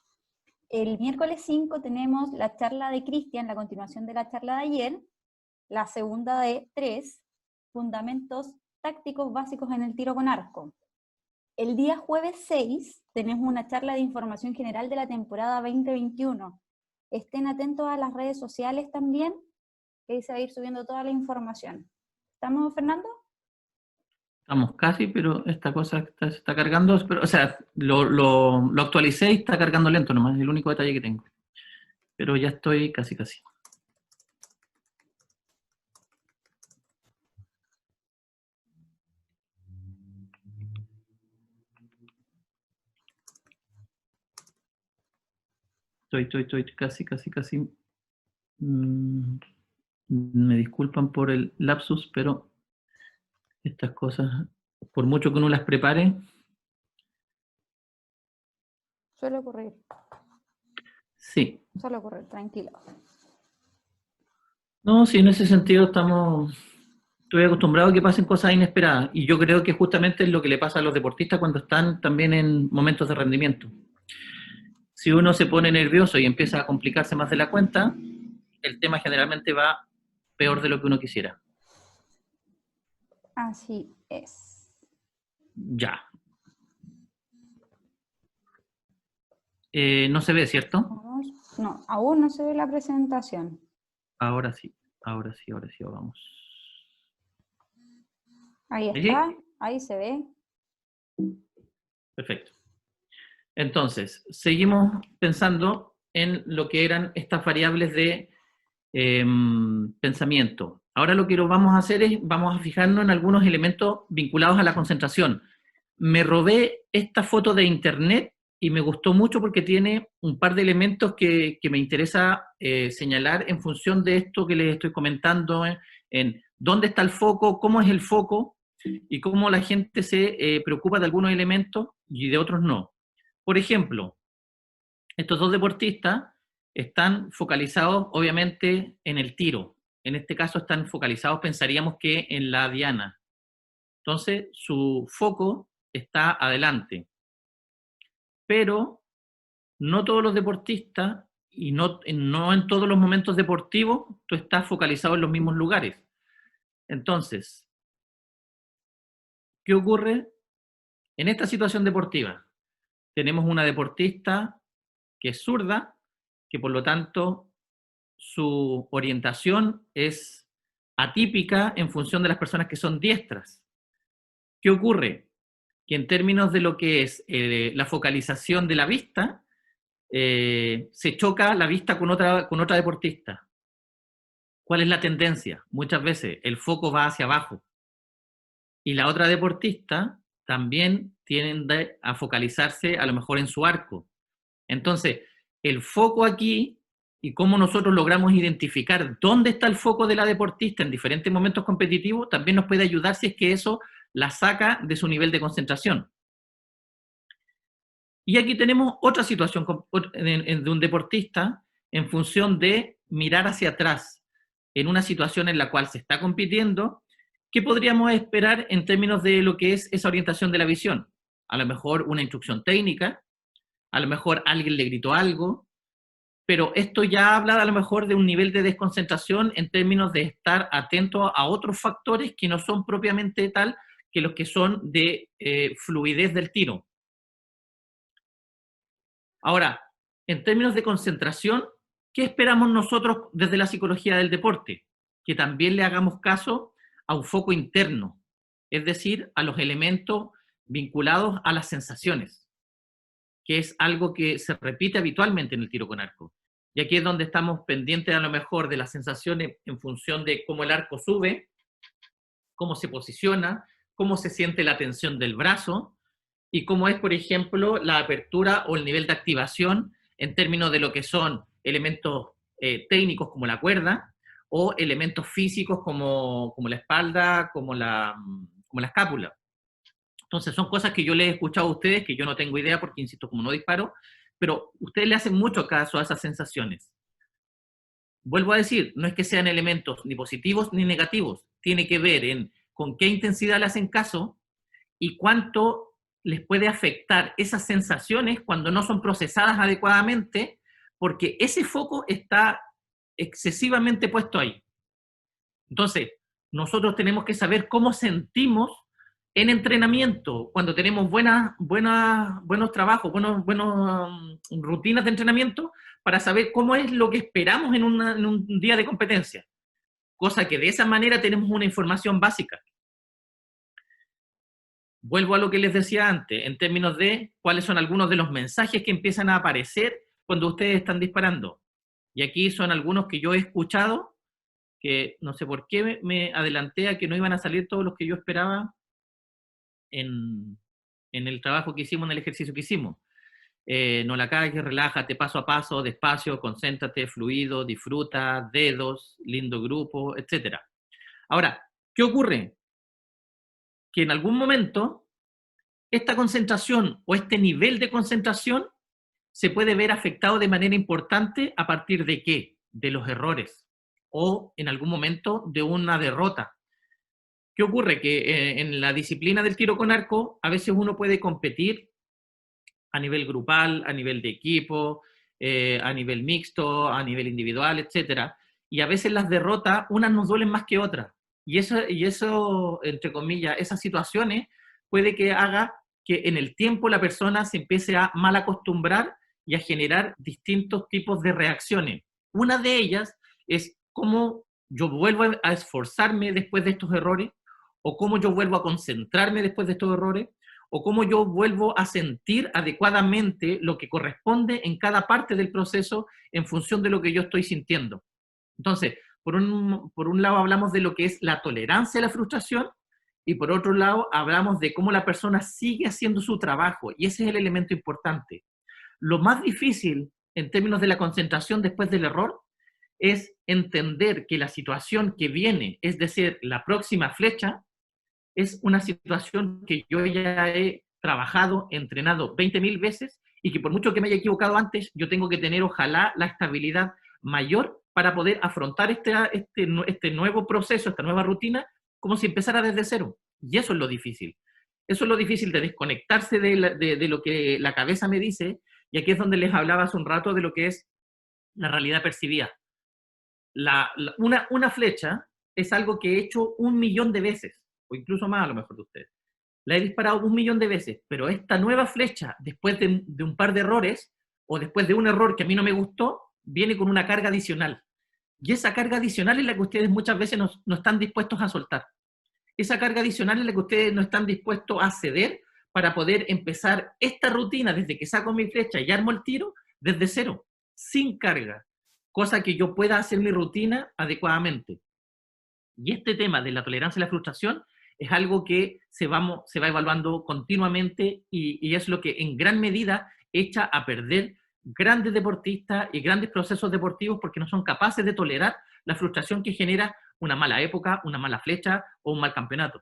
El miércoles 5 tenemos la charla de Cristian, la continuación de la charla de ayer, la segunda de 3, fundamentos tácticos básicos en el tiro con arco. El día jueves 6 tenemos una charla de información general de la temporada 2021. Estén atentos a las redes sociales también, que ahí se va a ir subiendo toda la información. ¿Estamos, Fernando? Estamos casi, pero esta cosa se está cargando, pero, o sea, lo actualicé y está cargando lento nomás, es el único detalle que tengo. Pero ya estoy casi. Estoy casi. Me disculpan por el lapsus, pero estas cosas, por mucho que uno las prepare... Suele ocurrir. Sí. Suele ocurrir, tranquilo. No, sí, en ese sentido estoy acostumbrado a que pasen cosas inesperadas, y yo creo que justamente es lo que le pasa a los deportistas cuando están también en momentos de rendimiento. Si uno se pone nervioso y empieza a complicarse más de la cuenta, el tema generalmente va peor de lo que uno quisiera. Así es. Ya. No se ve, ¿cierto? No, aún no se ve la presentación. Ahora sí, vamos. Ahí está, ahí se ve. Perfecto. Entonces, seguimos pensando en lo que eran estas variables de pensamiento. Ahora lo que vamos a hacer es, vamos a fijarnos en algunos elementos vinculados a la concentración. Me robé esta foto de internet y me gustó mucho porque tiene un par de elementos que me interesa señalar en función de esto que les estoy comentando en dónde está el foco, cómo es el foco, y cómo la gente se preocupa de algunos elementos y de otros no. Por ejemplo, estos dos deportistas están focalizados, obviamente, en el tiro. En este caso están focalizados, pensaríamos que en la diana. Entonces, su foco está adelante. Pero no todos los deportistas, y no en todos los momentos deportivos, tú estás focalizado en los mismos lugares. Entonces, ¿qué ocurre? En esta situación deportiva, tenemos una deportista que es zurda, que por lo tanto su orientación es atípica en función de las personas que son diestras. ¿Qué ocurre? Que en términos de lo que es la focalización de la vista, se choca la vista con otra deportista. ¿Cuál es la tendencia? Muchas veces el foco va hacia abajo. Y la otra deportista también tiende a focalizarse a lo mejor en su arco. Entonces, el foco aquí y cómo nosotros logramos identificar dónde está el foco de la deportista en diferentes momentos competitivos también nos puede ayudar si es que eso la saca de su nivel de concentración. Y aquí tenemos otra situación de un deportista en función de mirar hacia atrás en una situación en la cual se está compitiendo. ¿Qué podríamos esperar en términos de lo que es esa orientación de la visión? A lo mejor una instrucción técnica, a lo mejor alguien le gritó algo, pero esto ya habla a lo mejor de un nivel de desconcentración en términos de estar atento a otros factores que no son propiamente tal que los que son de fluidez del tiro. Ahora, en términos de concentración, ¿qué esperamos nosotros desde la psicología del deporte? Que también le hagamos caso a un foco interno, es decir, a los elementos vinculados a las sensaciones, que es algo que se repite habitualmente en el tiro con arco. Y aquí es donde estamos pendientes a lo mejor de las sensaciones en función de cómo el arco sube, cómo se posiciona, cómo se siente la tensión del brazo, y cómo es, por ejemplo, la apertura o el nivel de activación en términos de lo que son elementos técnicos como la cuerda, o elementos físicos como la espalda, como la escápula. Entonces son cosas que yo les he escuchado a ustedes, que yo no tengo idea porque, insisto, como no disparo, pero ustedes le hacen mucho caso a esas sensaciones. Vuelvo a decir, no es que sean elementos ni positivos ni negativos, tiene que ver en con qué intensidad le hacen caso y cuánto les puede afectar esas sensaciones cuando no son procesadas adecuadamente, porque ese foco está excesivamente puesto ahí. Entonces, nosotros tenemos que saber cómo sentimos en entrenamiento, cuando tenemos buenos trabajos, buenas rutinas de entrenamiento, para saber cómo es lo que esperamos en un día de competencia. Cosa que de esa manera tenemos una información básica. Vuelvo a lo que les decía antes, en términos de cuáles son algunos de los mensajes que empiezan a aparecer cuando ustedes están disparando. Y aquí son algunos que yo he escuchado, que no sé por qué me adelanté a que no iban a salir todos los que yo esperaba en el trabajo que hicimos, en el ejercicio que hicimos. No la cagues, relájate, paso a paso, despacio, concéntrate, fluido, disfruta, dedos, lindo grupo, etc. Ahora, ¿qué ocurre? Que en algún momento esta concentración o este nivel de concentración se puede ver afectado de manera importante a partir de ¿qué? De los errores o en algún momento de una derrota. ¿Qué ocurre? Que en la disciplina del tiro con arco a veces uno puede competir a nivel grupal, a nivel de equipo, a nivel mixto, a nivel individual, etc. Y a veces las derrotas, unas nos duelen más que otras. Y eso, entre comillas, esas situaciones puede que haga que en el tiempo la persona se empiece a mal acostumbrar y a generar distintos tipos de reacciones. Una de ellas es cómo yo vuelvo a esforzarme después de estos errores, o cómo yo vuelvo a concentrarme después de estos errores, o cómo yo vuelvo a sentir adecuadamente lo que corresponde en cada parte del proceso en función de lo que yo estoy sintiendo. Entonces, por un lado hablamos de lo que es la tolerancia a la frustración, y por otro lado hablamos de cómo la persona sigue haciendo su trabajo, y ese es el elemento importante. Lo más difícil en términos de la concentración después del error es entender que la situación que viene, es decir, la próxima flecha, es una situación que yo ya he trabajado, entrenado 20.000 veces, y que por mucho que me haya equivocado antes, yo tengo que tener, ojalá, la estabilidad mayor para poder afrontar este nuevo proceso, esta nueva rutina, como si empezara desde cero. Y eso es lo difícil. Eso es lo difícil, de desconectarse de lo que la cabeza me dice, y aquí es donde les hablaba hace un rato de lo que es la realidad percibida. Una flecha es algo que he hecho 1.000.000 de veces, o incluso más a lo mejor de ustedes. La he disparado 1.000.000 de veces, pero esta nueva flecha, después de un par de errores, o después de un error que a mí no me gustó, viene con una carga adicional. Y esa carga adicional es la que ustedes muchas veces no están dispuestos a soltar. Esa carga adicional es la que ustedes no están dispuestos a ceder para poder empezar esta rutina desde que saco mi flecha y armo el tiro, desde cero, sin carga, cosa que yo pueda hacer mi rutina adecuadamente. Y este tema de la tolerancia a la frustración es algo que se va evaluando continuamente, y es lo que en gran medida echa a perder grandes deportistas y grandes procesos deportivos, porque no son capaces de tolerar la frustración que genera una mala época, una mala flecha o un mal campeonato.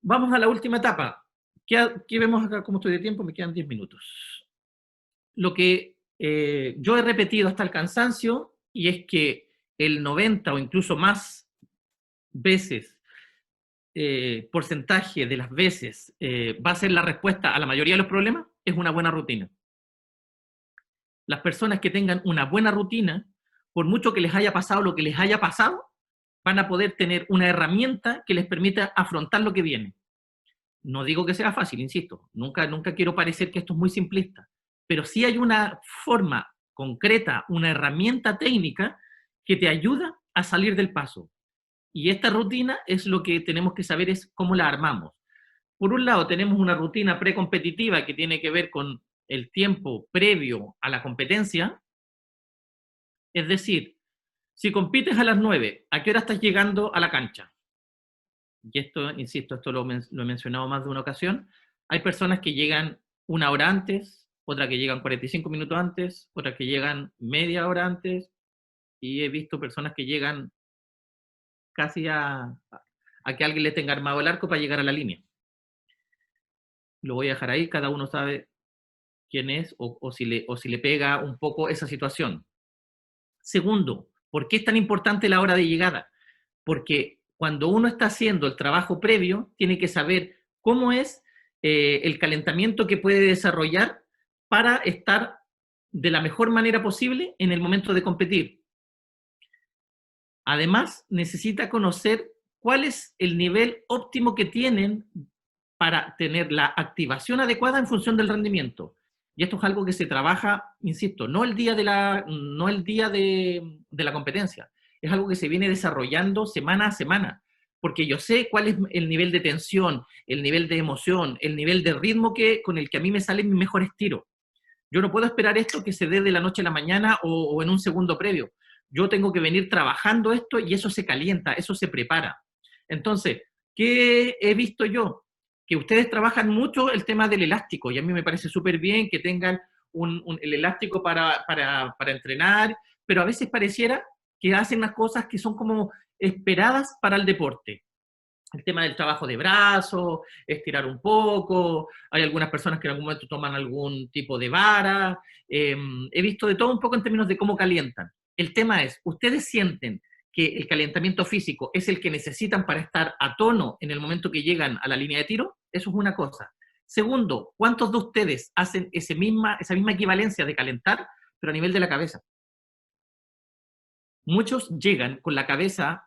Vamos a la última etapa. ¿Qué vemos acá? ¿Cómo estoy de tiempo? Me quedan 10 minutos. Lo que yo he repetido hasta el cansancio, y es que el 90 o incluso más veces, porcentaje de las veces, va a ser la respuesta a la mayoría de los problemas, es una buena rutina. Las personas que tengan una buena rutina, por mucho que les haya pasado lo que les haya pasado, van a poder tener una herramienta que les permita afrontar lo que viene. No digo que sea fácil, insisto, nunca quiero parecer que esto es muy simplista, pero sí hay una forma concreta, una herramienta técnica que te ayuda a salir del paso. Y esta rutina es lo que tenemos que saber, es cómo la armamos. Por un lado, tenemos una rutina precompetitiva que tiene que ver con el tiempo previo a la competencia. Es decir, si compites a las 9, ¿a qué hora estás llegando a la cancha? Y esto, insisto, esto lo he mencionado más de una ocasión. Hay personas que llegan 1 hora antes, otras que llegan 45 minutos antes, otras que llegan media hora antes, y he visto personas que llegan casi a que alguien le tenga armado el arco para llegar a la línea. Lo voy a dejar ahí, cada uno sabe quién es, o si le pega un poco esa situación. Segundo, ¿por qué es tan importante la hora de llegada? Porque cuando uno está haciendo el trabajo previo, tiene que saber cómo es el calentamiento que puede desarrollar para estar de la mejor manera posible en el momento de competir. Además, necesita conocer cuál es el nivel óptimo que tienen para tener la activación adecuada en función del rendimiento. Y esto es algo que se trabaja, insisto, no el día de la competencia, es algo que se viene desarrollando semana a semana, porque yo sé cuál es el nivel de tensión, el nivel de emoción, el nivel de ritmo con el que a mí me salen mis mejores tiros. Yo no puedo esperar esto que se dé de la noche a la mañana o en un segundo previo. Yo tengo que venir trabajando esto, y eso se calienta, eso se prepara. Entonces, ¿qué he visto yo? Que ustedes trabajan mucho el tema del elástico, y a mí me parece súper bien que tengan el elástico para entrenar, pero a veces pareciera que hacen unas cosas que son como esperadas para el deporte. El tema del trabajo de brazo, estirar un poco, hay algunas personas que en algún momento toman algún tipo de vara, he visto de todo un poco en términos de cómo calientan. El tema es, ¿ustedes sienten que el calentamiento físico es el que necesitan para estar a tono en el momento que llegan a la línea de tiro? Eso es una cosa. Segundo, ¿cuántos de ustedes hacen esa misma equivalencia de calentar, pero a nivel de la cabeza? Muchos llegan con la cabeza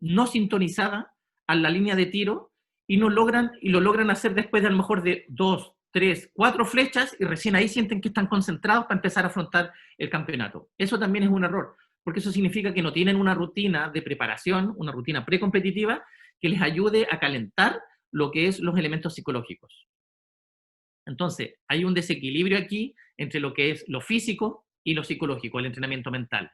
no sintonizada a la línea de tiro, y lo logran hacer después de a lo mejor de 2, 3, 4 flechas, y recién ahí sienten que están concentrados para empezar a afrontar el campeonato. Eso también es un error, porque eso significa que no tienen una rutina de preparación, una rutina precompetitiva que les ayude a calentar lo que es los elementos psicológicos. Entonces, hay un desequilibrio aquí entre lo que es lo físico y lo psicológico, el entrenamiento mental.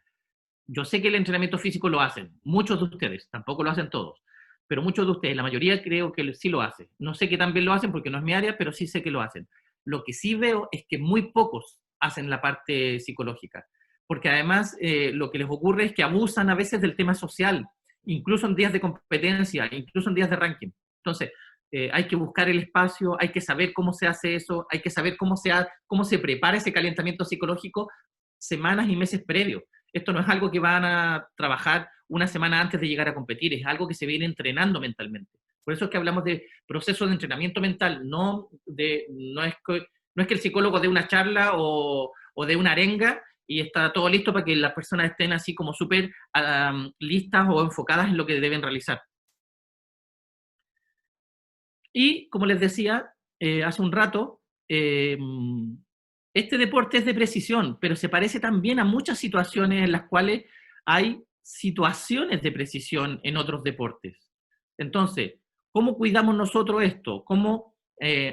Yo sé que el entrenamiento físico lo hacen, muchos de ustedes, tampoco lo hacen todos, pero muchos de ustedes, la mayoría creo que sí lo hacen. No sé qué tan bien lo hacen porque no es mi área, pero sí sé que lo hacen. Lo que sí veo es que muy pocos hacen la parte psicológica. Porque además lo que les ocurre es que abusan a veces del tema social, incluso en días de competencia, incluso en días de ranking. Entonces, hay que buscar el espacio, hay que saber cómo se hace eso, hay que saber cómo se prepara ese calentamiento psicológico semanas y meses previos. Esto no es algo que van a trabajar una semana antes de llegar a competir, es algo que se viene entrenando mentalmente. Por eso es que hablamos de proceso de entrenamiento mental, no es que el psicólogo dé una charla o dé una arenga y está todo listo para que las personas estén así como súper listas o enfocadas en lo que deben realizar. Y, como les decía hace un rato, este deporte es de precisión, pero se parece también a muchas situaciones en las cuales hay situaciones de precisión en otros deportes. Entonces, ¿cómo cuidamos nosotros esto? ¿Cómo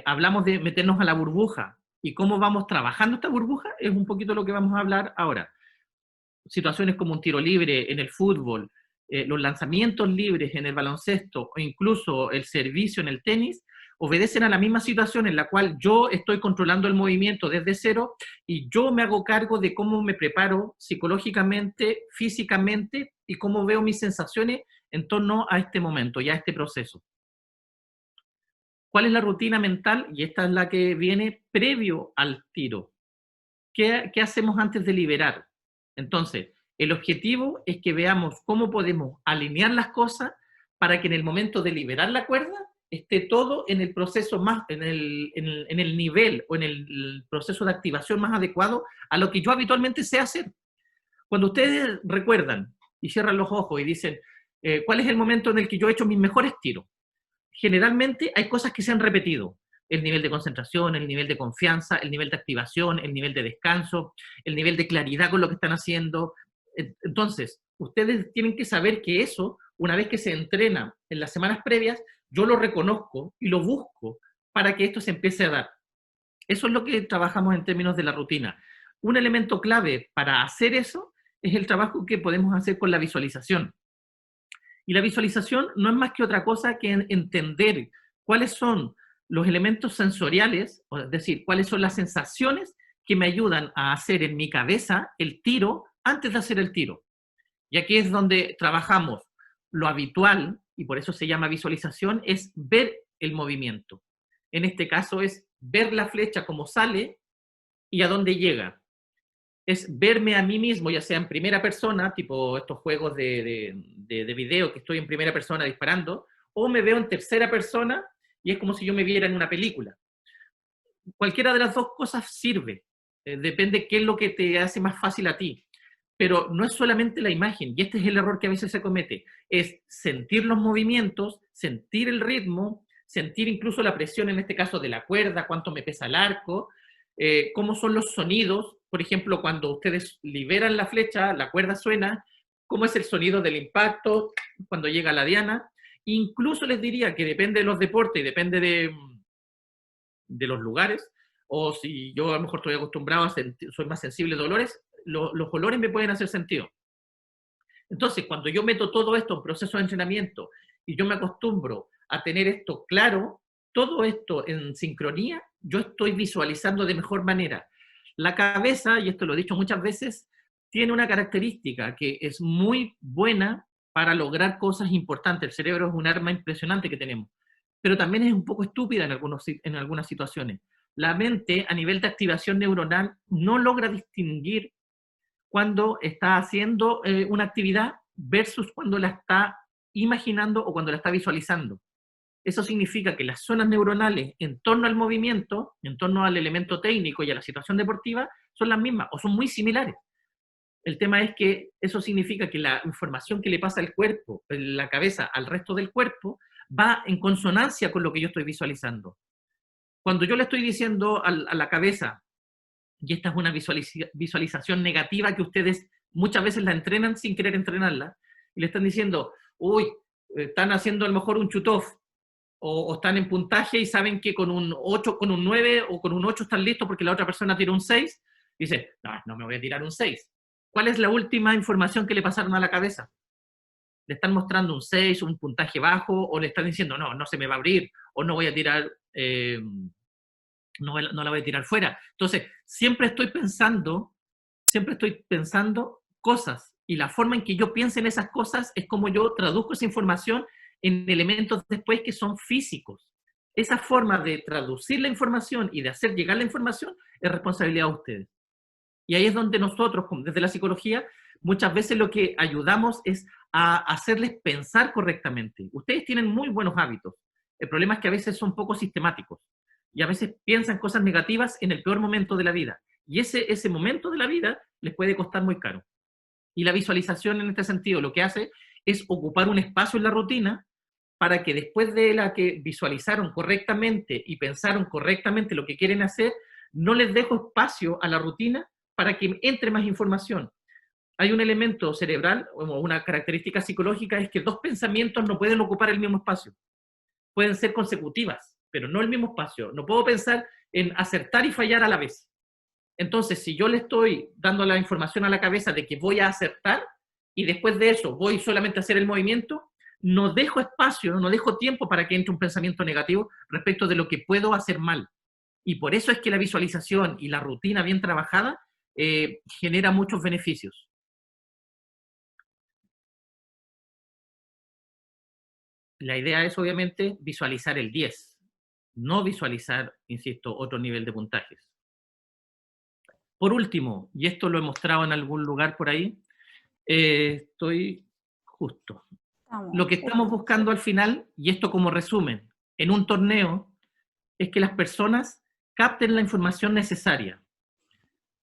hablamos de meternos a la burbuja? ¿Y cómo vamos trabajando esta burbuja? Es un poquito lo que vamos a hablar ahora. Situaciones como un tiro libre en el fútbol, los lanzamientos libres en el baloncesto o incluso el servicio en el tenis, obedecen a la misma situación en la cual yo estoy controlando el movimiento desde cero y yo me hago cargo de cómo me preparo psicológicamente, físicamente y cómo veo mis sensaciones en torno a este momento y a este proceso. ¿Cuál es la rutina mental? Y esta es la que viene previo al tiro. ¿Qué hacemos antes de liberar? Entonces, el objetivo es que veamos cómo podemos alinear las cosas para que en el momento de liberar la cuerda esté todo en el proceso más, en el nivel o en el proceso de activación más adecuado a lo que yo habitualmente sé hacer. Cuando ustedes recuerdan y cierran los ojos y dicen, ¿cuál es el momento en el que yo he hecho mis mejores tiros? Generalmente hay cosas que se han repetido. El nivel de concentración, el nivel de confianza, el nivel de activación, el nivel de descanso, el nivel de claridad con lo que están haciendo. Entonces, ustedes tienen que saber que eso, una vez que se entrena en las semanas previas, yo lo reconozco y lo busco para que esto se empiece a dar. Eso es lo que trabajamos en términos de la rutina. Un elemento clave para hacer eso es el trabajo que podemos hacer con la visualización. Y la visualización no es más que otra cosa que entender cuáles son los elementos sensoriales, es decir, cuáles son las sensaciones que me ayudan a hacer en mi cabeza el tiro antes de hacer el tiro. Y aquí es donde trabajamos lo habitual, y por eso se llama visualización, es ver el movimiento. En este caso es ver la flecha como sale y a dónde llega. Es verme a mí mismo, ya sea en primera persona, tipo estos juegos de video que estoy en primera persona disparando, o me veo en tercera persona y es como si yo me viera en una película. Cualquiera de las dos cosas sirve, depende qué es lo que te hace más fácil a ti. Pero no es solamente la imagen, y este es el error que a veces se comete, es sentir los movimientos, sentir el ritmo, sentir incluso la presión, en este caso de la cuerda, cuánto me pesa el arco, cómo son los sonidos, por ejemplo, cuando ustedes liberan la flecha, la cuerda suena, cómo es el sonido del impacto cuando llega la diana. Incluso les diría que depende de los deportes y depende de los lugares, o si yo a lo mejor estoy acostumbrado a sentir, soy más sensible a dolores, los olores me pueden hacer sentido. Entonces, cuando yo meto todo esto en proceso de entrenamiento y yo me acostumbro a tener esto claro, todo esto en sincronía, yo estoy visualizando de mejor manera. La cabeza, y esto lo he dicho muchas veces, tiene una característica que es muy buena para lograr cosas importantes. El cerebro es un arma impresionante que tenemos, pero también es un poco estúpida en algunas situaciones. La mente, a nivel de activación neuronal, no logra distinguir cuando está haciendo una actividad versus cuando la está imaginando o cuando la está visualizando. Eso significa que las zonas neuronales en torno al movimiento, en torno al elemento técnico y a la situación deportiva, son las mismas o son muy similares. El tema es que eso significa que la información que le pasa al cuerpo, la cabeza, al resto del cuerpo, va en consonancia con lo que yo estoy visualizando. Cuando yo le estoy diciendo a la cabeza, y esta es una visualización negativa que ustedes muchas veces la entrenan sin querer entrenarla, y le están diciendo, uy, están haciendo a lo mejor un shoot-off, o están en puntaje y saben que con un 8, con un 9 o con un 8 están listos porque la otra persona tiró un 6, dice, no me voy a tirar un 6. ¿Cuál es la última información que le pasaron a la cabeza? Le están mostrando un 6, un puntaje bajo, o le están diciendo, no se me va a abrir, o no voy a tirar no la voy a tirar fuera. Entonces, siempre estoy pensando cosas, y la forma en que yo pienso en esas cosas es como yo traduzco esa información en elementos después que son físicos. Esa forma de traducir la información y de hacer llegar la información es responsabilidad de ustedes. Y ahí es donde nosotros, desde la psicología, muchas veces lo que ayudamos es a hacerles pensar correctamente. Ustedes tienen muy buenos hábitos. El problema es que a veces son poco sistemáticos y a veces piensan cosas negativas en el peor momento de la vida. Y ese momento de la vida les puede costar muy caro. Y la visualización en este sentido lo que hace es ocupar un espacio en la rutina para que después de la que visualizaron correctamente y pensaron correctamente lo que quieren hacer, no les dejo espacio a la rutina para que entre más información. Hay un elemento cerebral, o una característica psicológica, es que dos pensamientos no pueden ocupar el mismo espacio. Pueden ser consecutivas, pero no el mismo espacio. No puedo pensar en acertar y fallar a la vez. Entonces, si yo le estoy dando la información a la cabeza de que voy a acertar y después de eso voy solamente a hacer el movimiento, no dejo espacio, no dejo tiempo para que entre un pensamiento negativo respecto de lo que puedo hacer mal. Y por eso es que la visualización y la rutina bien trabajada genera muchos beneficios. La idea es, obviamente, visualizar el 10, no visualizar, insisto, otro nivel de puntajes. Por último, y esto lo he mostrado en algún lugar por ahí, estoy justo. Lo que estamos buscando al final, y esto como resumen, en un torneo, es que las personas capten la información necesaria.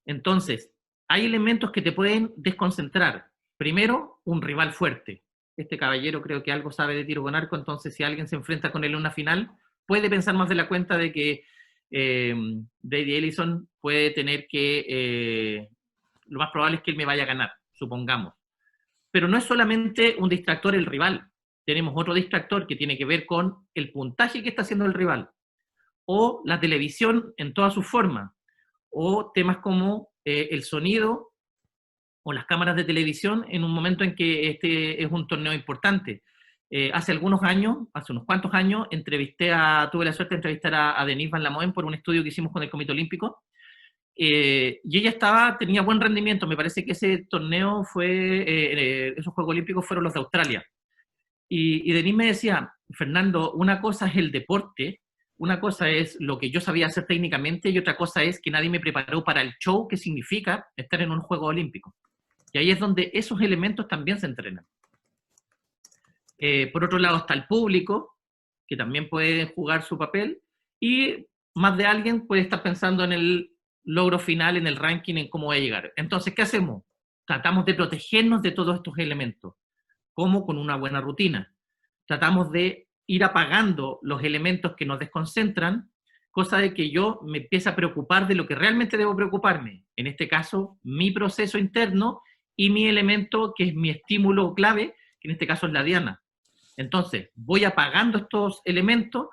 Entonces, hay elementos que te pueden desconcentrar. Primero, un rival fuerte. Este caballero creo que algo sabe de tiro con arco, entonces si alguien se enfrenta con él en una final, puede pensar más de la cuenta de que Brady Ellison puede tener que... lo más probable es que él me vaya a ganar, supongamos. Pero no es solamente un distractor el rival. Tenemos otro distractor que tiene que ver con el puntaje que está haciendo el rival. O la televisión en toda su forma. O temas como el sonido o las cámaras de televisión en un momento en que este es un torneo importante. Hace algunos años, hace unos cuantos años, tuve la suerte de entrevistar a Denise Van Lamoen por un estudio que hicimos con el Comité Olímpico, y ella tenía buen rendimiento. Me parece que ese torneo esos Juegos Olímpicos fueron los de Australia. Y Denise me decía, Fernando, una cosa es el deporte, una cosa es lo que yo sabía hacer técnicamente y otra cosa es que nadie me preparó para el show que significa estar en un Juego Olímpico. Y ahí es donde esos elementos también se entrenan. Por otro lado está el público, que también puede jugar su papel, y más de alguien puede estar pensando en el logro final, en el ranking, en cómo va a llegar. Entonces, ¿qué hacemos? Tratamos de protegernos de todos estos elementos. ¿Cómo? Con una buena rutina. Tratamos de ir apagando los elementos que nos desconcentran, cosa de que yo me empiece a preocupar de lo que realmente debo preocuparme. En este caso, mi proceso interno y mi elemento, que es mi estímulo clave, que en este caso es la diana. Entonces, voy apagando estos elementos,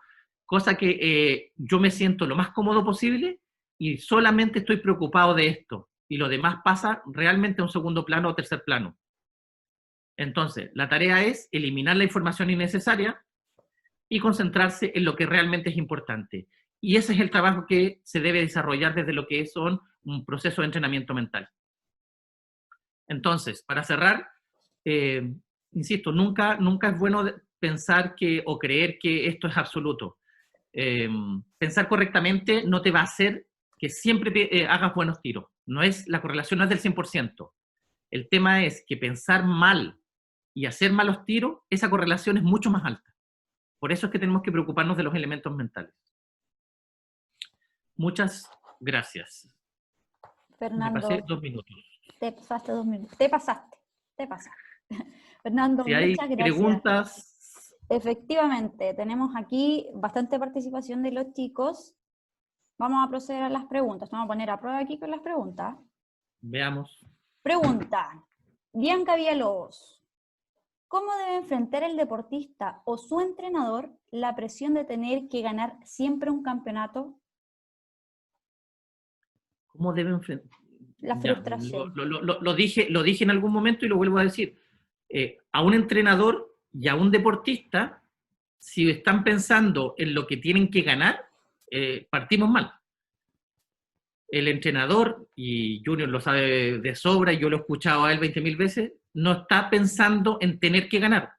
cosa que yo me siento lo más cómodo posible y solamente estoy preocupado de esto. Y lo demás pasa realmente a un segundo plano o tercer plano. Entonces, la tarea es eliminar la información innecesaria y concentrarse en lo que realmente es importante. Y ese es el trabajo que se debe desarrollar desde lo que son un proceso de entrenamiento mental. Entonces, para cerrar, insisto, nunca es bueno pensar o creer que esto es absoluto. Pensar correctamente no te va a hacer que siempre hagas buenos tiros. La correlación no es del 100%. El tema es que pensar mal y hacer malos tiros, esa correlación es mucho más alta. Por eso es que tenemos que preocuparnos de los elementos mentales. Muchas gracias. Fernando, me pasé 2 minutos. Te pasaste 2 minutos. Te pasaste. Fernando, Si hay muchas gracias. preguntas. Efectivamente, tenemos aquí bastante participación de los chicos. Vamos a proceder a las preguntas. Vamos a poner a prueba aquí con las preguntas. Veamos. Pregunta. Bianca Villalobos. ¿Cómo debe enfrentar el deportista o su entrenador la presión de tener que ganar siempre un campeonato? ¿Cómo debe enfrentar? La frustración. Lo dije en algún momento y lo vuelvo a decir. A un entrenador y a un deportista, si están pensando en lo que tienen que ganar, partimos mal. el entrenador, y Junior lo sabe de sobra, y yo lo he escuchado a él 20.000 veces, no está pensando en tener que ganar.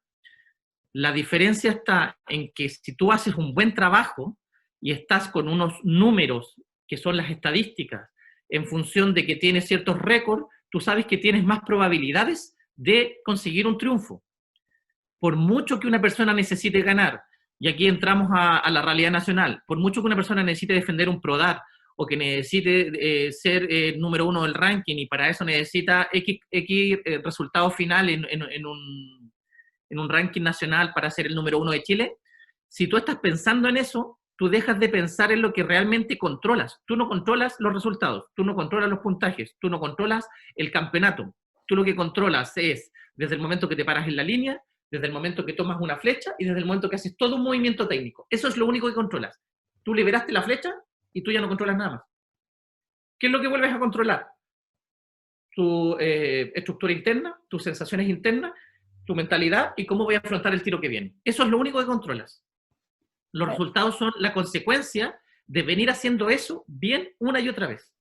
La diferencia está en que si tú haces un buen trabajo y estás con unos números que son las estadísticas, en función de que tienes ciertos récords, tú sabes que tienes más probabilidades de conseguir un triunfo. Por mucho que una persona necesite ganar, y aquí entramos a la realidad nacional, por mucho que una persona necesite defender un PRODAR, o que necesite ser número 1 del ranking, y para eso necesita X resultado final en un ranking nacional para ser el número 1 de Chile, si tú estás pensando en eso, tú dejas de pensar en lo que realmente controlas. Tú no controlas los resultados, tú no controlas los puntajes, tú no controlas el campeonato. Tú lo que controlas es desde el momento que te paras en la línea, desde el momento que tomas una flecha y desde el momento que haces todo un movimiento técnico. Eso es lo único que controlas. Tú liberaste la flecha y tú ya no controlas nada más. ¿Qué es lo que vuelves a controlar? Tu estructura interna, tus sensaciones internas, tu mentalidad y cómo voy a afrontar el tiro que viene. Eso es lo único que controlas. Los resultados son la consecuencia de venir haciendo eso bien una y otra vez.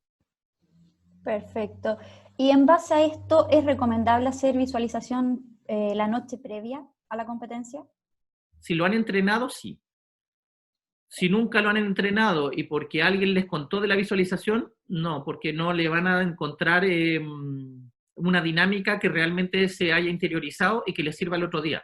Perfecto. Y en base a esto, ¿es recomendable hacer visualización la noche previa a la competencia? Si lo han entrenado, sí. Si nunca lo han entrenado y porque alguien les contó de la visualización, no, porque no le van a encontrar una dinámica que realmente se haya interiorizado y que les sirva el otro día.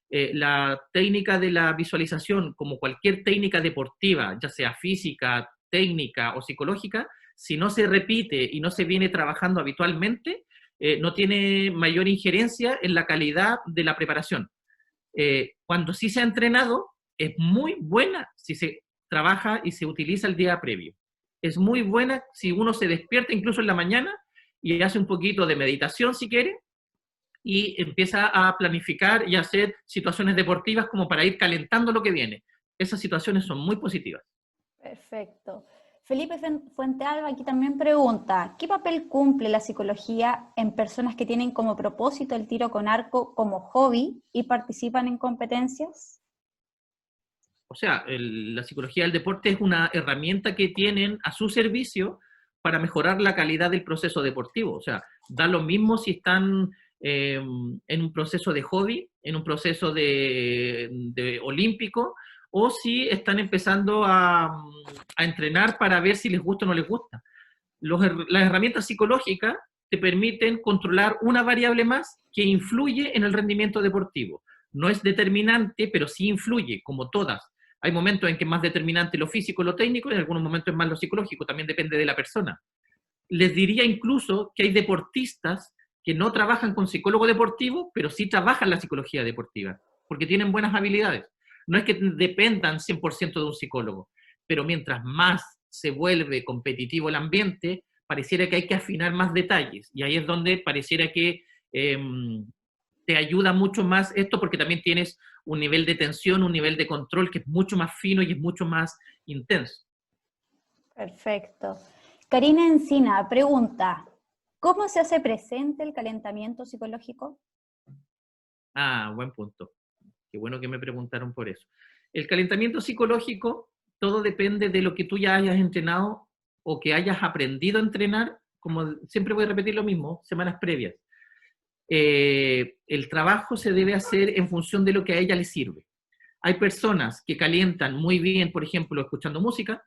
La técnica de la visualización, como cualquier técnica deportiva, ya sea física, técnica o psicológica, si no se repite y no se viene trabajando habitualmente, no tiene mayor injerencia en la calidad de la preparación. Cuando sí se ha entrenado, es muy buena si se trabaja y se utiliza el día previo. Es muy buena si uno se despierta incluso en la mañana y hace un poquito de meditación si quiere, y empieza a planificar y a hacer situaciones deportivas como para ir calentando lo que viene. Esas situaciones son muy positivas. Perfecto. Felipe Fuentealba aquí también pregunta, ¿qué papel cumple la psicología en personas que tienen como propósito el tiro con arco como hobby y participan en competencias? O sea, la psicología del deporte es una herramienta que tienen a su servicio para mejorar la calidad del proceso deportivo. O sea, da lo mismo si están en un proceso de hobby, en un proceso de olímpico, o si están empezando a entrenar para ver si les gusta o no les gusta. Las herramientas psicológicas te permiten controlar una variable más que influye en el rendimiento deportivo. No es determinante, pero sí influye, como todas. Hay momentos en que es más determinante lo físico, lo técnico, y en algunos momentos es más lo psicológico, también depende de la persona. Les diría incluso que hay deportistas que no trabajan con psicólogo deportivo, pero sí trabajan la psicología deportiva, porque tienen buenas habilidades. No es que dependan 100% de un psicólogo, pero mientras más se vuelve competitivo el ambiente, pareciera que hay que afinar más detalles, y ahí es donde pareciera que te ayuda mucho más esto, porque también tienes un nivel de tensión, un nivel de control que es mucho más fino y es mucho más intenso. Perfecto. Karina Encina pregunta, ¿cómo se hace presente el calentamiento psicológico? Ah, buen punto. Qué bueno que me preguntaron por eso. El calentamiento psicológico, todo depende de lo que tú ya hayas entrenado o que hayas aprendido a entrenar, como siempre voy a repetir lo mismo, semanas previas. El trabajo se debe hacer en función de lo que a ella le sirve. Hay personas que calientan muy bien, por ejemplo, escuchando música.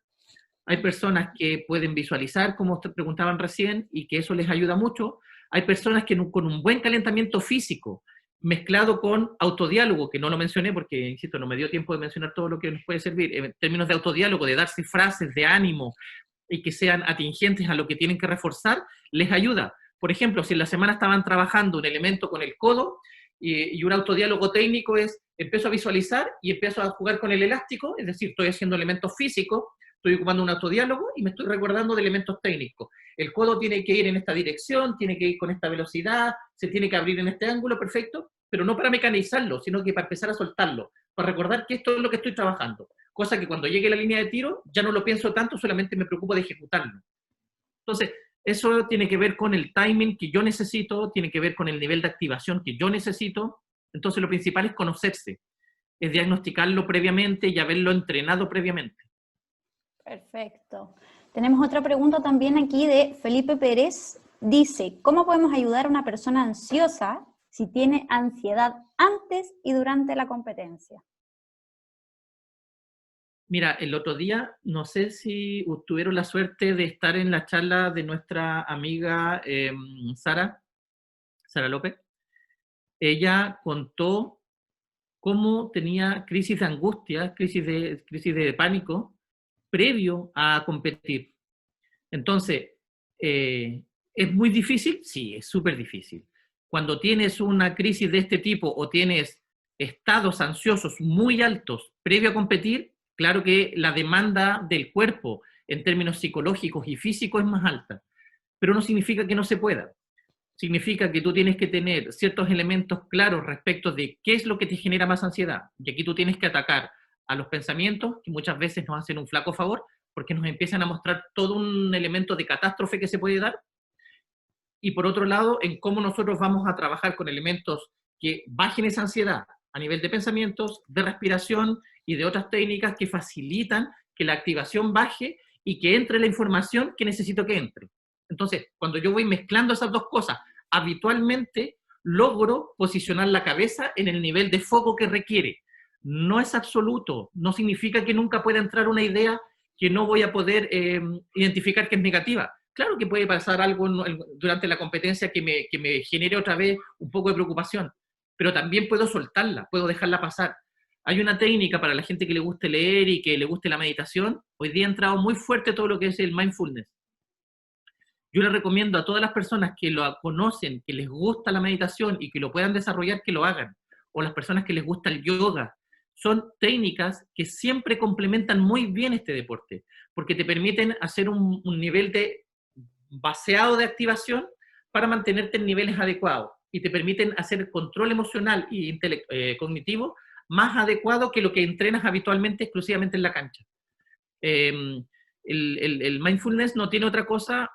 Hay personas que pueden visualizar, como te preguntaban recién, y que eso les ayuda mucho. Hay personas que con un buen calentamiento físico, mezclado con autodiálogo, que no lo mencioné porque, insisto, no me dio tiempo de mencionar todo lo que nos puede servir, en términos de autodiálogo, de darse frases de ánimo y que sean atingentes a lo que tienen que reforzar, les ayuda. Por ejemplo, si en la semana estaban trabajando un elemento con el codo y un autodiálogo técnico es, empiezo a visualizar y empiezo a jugar con el elástico, es decir, estoy haciendo elementos físicos, estoy ocupando un autodiálogo y me estoy recordando de elementos técnicos. El codo tiene que ir en esta dirección, tiene que ir con esta velocidad, se tiene que abrir en este ángulo, perfecto, pero no para mecanizarlo, sino que para empezar a soltarlo, para recordar que esto es lo que estoy trabajando. Cosa que cuando llegue a la línea de tiro ya no lo pienso tanto, solamente me preocupo de ejecutarlo. Entonces, eso tiene que ver con el timing que yo necesito, tiene que ver con el nivel de activación que yo necesito. Entonces, lo principal es conocerse, es diagnosticarlo previamente y haberlo entrenado previamente. Perfecto. Tenemos otra pregunta también aquí de Felipe Pérez. Dice, ¿cómo podemos ayudar a una persona ansiosa si tiene ansiedad antes y durante la competencia? Mira, el otro día, no sé si tuvieron la suerte de estar en la charla de nuestra amiga Sara López. Ella contó cómo tenía crisis de angustia, crisis de pánico, previo a competir. Entonces, ¿es muy difícil? Sí, es súper difícil. Cuando tienes una crisis de este tipo o tienes estados ansiosos muy altos previo a competir, claro que la demanda del cuerpo en términos psicológicos y físicos es más alta, pero no significa que no se pueda. Significa que tú tienes que tener ciertos elementos claros respecto de qué es lo que te genera más ansiedad. Y aquí tú tienes que atacar a los pensamientos, que muchas veces nos hacen un flaco favor, porque nos empiezan a mostrar todo un elemento de catástrofe que se puede dar. Y por otro lado, en cómo nosotros vamos a trabajar con elementos que bajen esa ansiedad a nivel de pensamientos, de respiración y de otras técnicas que facilitan que la activación baje y que entre la información que necesito que entre. Entonces, cuando yo voy mezclando esas dos cosas, habitualmente logro posicionar la cabeza en el nivel de foco que requiere. No es absoluto, no significa que nunca pueda entrar una idea que no voy a poder identificar que es negativa. Claro que puede pasar algo durante la competencia que me genere otra vez un poco de preocupación, pero también puedo soltarla, puedo dejarla pasar. Hay una técnica para la gente que le guste leer y que le guste la meditación. Hoy día ha entrado muy fuerte todo lo que es el mindfulness. Yo le recomiendo a todas las personas que lo conocen, que les gusta la meditación y que lo puedan desarrollar, que lo hagan. O las personas que les gusta el yoga. Son técnicas que siempre complementan muy bien este deporte, porque te permiten hacer un nivel de vaciado de activación para mantenerte en niveles adecuados y te permiten hacer control emocional y cognitivo más adecuado que lo que entrenas habitualmente exclusivamente en la cancha. El mindfulness no tiene otra cosa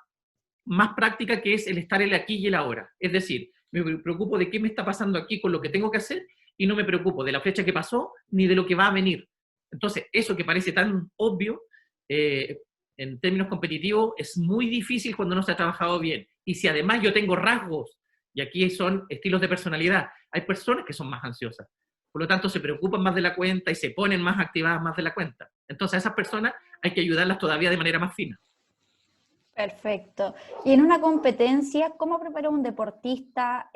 más práctica que es el estar en el aquí y el ahora. Es decir, me preocupo de qué me está pasando aquí con lo que tengo que hacer y no me preocupo de la fecha que pasó ni de lo que va a venir. Entonces, eso que parece tan obvio, en términos competitivos, es muy difícil cuando no se ha trabajado bien. Y si además yo tengo rasgos, y aquí son estilos de personalidad, hay personas que son más ansiosas, por lo tanto se preocupan más de la cuenta y se ponen más activadas más de la cuenta. Entonces a esas personas hay que ayudarlas todavía de manera más fina. Perfecto. Y en una competencia, ¿cómo prepara un deportista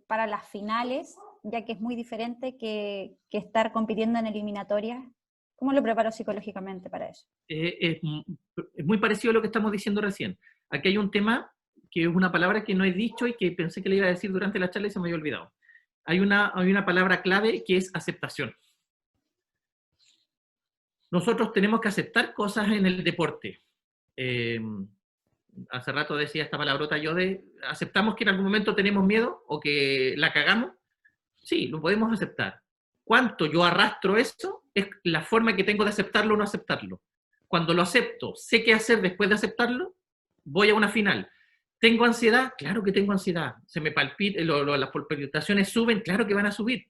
para las finales, ya que es muy diferente que estar compitiendo en eliminatorias? ¿Cómo lo preparo psicológicamente para eso? Es muy parecido a lo que estamos diciendo recién. Aquí hay un tema que es una palabra que no he dicho y que pensé que le iba a decir durante la charla y se me había olvidado. Hay una palabra clave que es aceptación. Nosotros tenemos que aceptar cosas en el deporte. Hace rato decía esta palabrota yo de, ¿aceptamos que en algún momento tenemos miedo o que la cagamos? Sí, lo podemos aceptar. ¿Cuánto yo arrastro eso? Es la forma que tengo de aceptarlo o no aceptarlo. Cuando lo acepto, sé qué hacer después de aceptarlo, voy a una final. ¿Tengo ansiedad? Claro que tengo ansiedad. Se me palpita, las palpitaciones suben, claro que van a subir.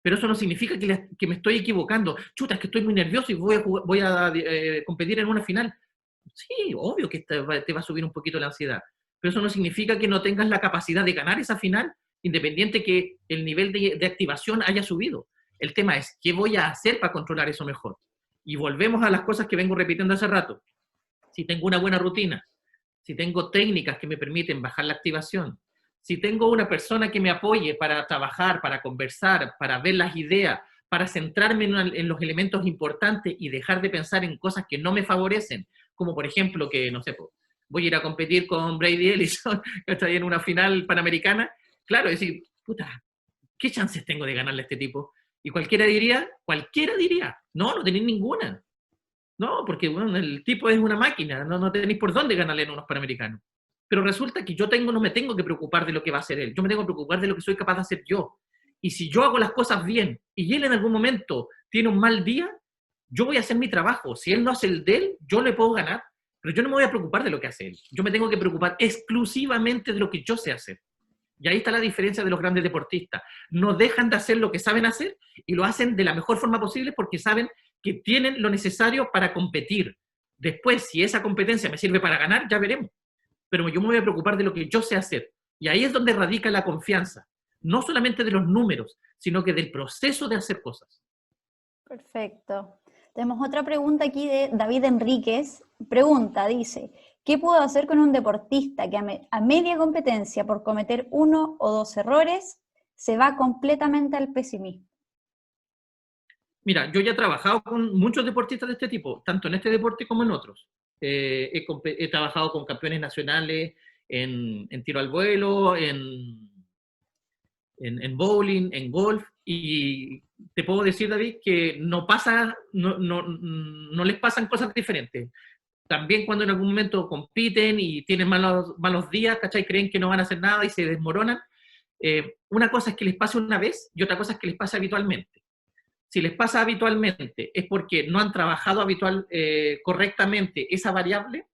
Pero eso no significa que me estoy equivocando. Chuta, es que estoy muy nervioso y voy a competir en una final. Sí, obvio que te va a subir un poquito la ansiedad, pero eso no significa que no tengas la capacidad de ganar esa final, independiente que el nivel de activación haya subido. El tema es, ¿qué voy a hacer para controlar eso mejor? Y volvemos a las cosas que vengo repitiendo hace rato. Si tengo una buena rutina, si tengo técnicas que me permiten bajar la activación, si tengo una persona que me apoye para trabajar, para conversar, para ver las ideas, para centrarme en los elementos importantes y dejar de pensar en cosas que no me favorecen, como por ejemplo que, no sé, voy a ir a competir con Brady Ellison, que está ahí en una final panamericana, claro, es decir, puta, ¿qué chances tengo de ganarle a este tipo? Y cualquiera diría, no tenéis ninguna. No, porque bueno, el tipo es una máquina, no tenéis por dónde ganarle en unos panamericanos. Pero resulta que yo no me tengo que preocupar de lo que va a hacer él, yo me tengo que preocupar de lo que soy capaz de hacer yo. Y si yo hago las cosas bien y él en algún momento tiene un mal día, yo voy a hacer mi trabajo. Si él no hace el de él, yo le puedo ganar, pero yo no me voy a preocupar de lo que hace él. Yo me tengo que preocupar exclusivamente de lo que yo sé hacer. Y ahí está la diferencia de los grandes deportistas. No dejan de hacer lo que saben hacer y lo hacen de la mejor forma posible porque saben que tienen lo necesario para competir. Después, si esa competencia me sirve para ganar, ya veremos. Pero yo me voy a preocupar de lo que yo sé hacer. Y ahí es donde radica la confianza. No solamente de los números, sino que del proceso de hacer cosas. Perfecto. Tenemos otra pregunta aquí de David Enríquez. Pregunta, dice, ¿qué puedo hacer con un deportista que a media competencia por cometer 1 o 2 errores se va completamente al pesimismo? Mira, yo ya he trabajado con muchos deportistas de este tipo, tanto en este deporte como en otros. He trabajado con campeones nacionales en tiro al vuelo, en bowling, en golf, y te puedo decir, David, que no les pasan cosas diferentes. También cuando en algún momento compiten y tienen malos días, ¿cachai? Creen que no van a hacer nada y se desmoronan. Una cosa es que les pase una vez y otra cosa es que les pase habitualmente. Si les pasa habitualmente es porque no han trabajado correctamente esa variable,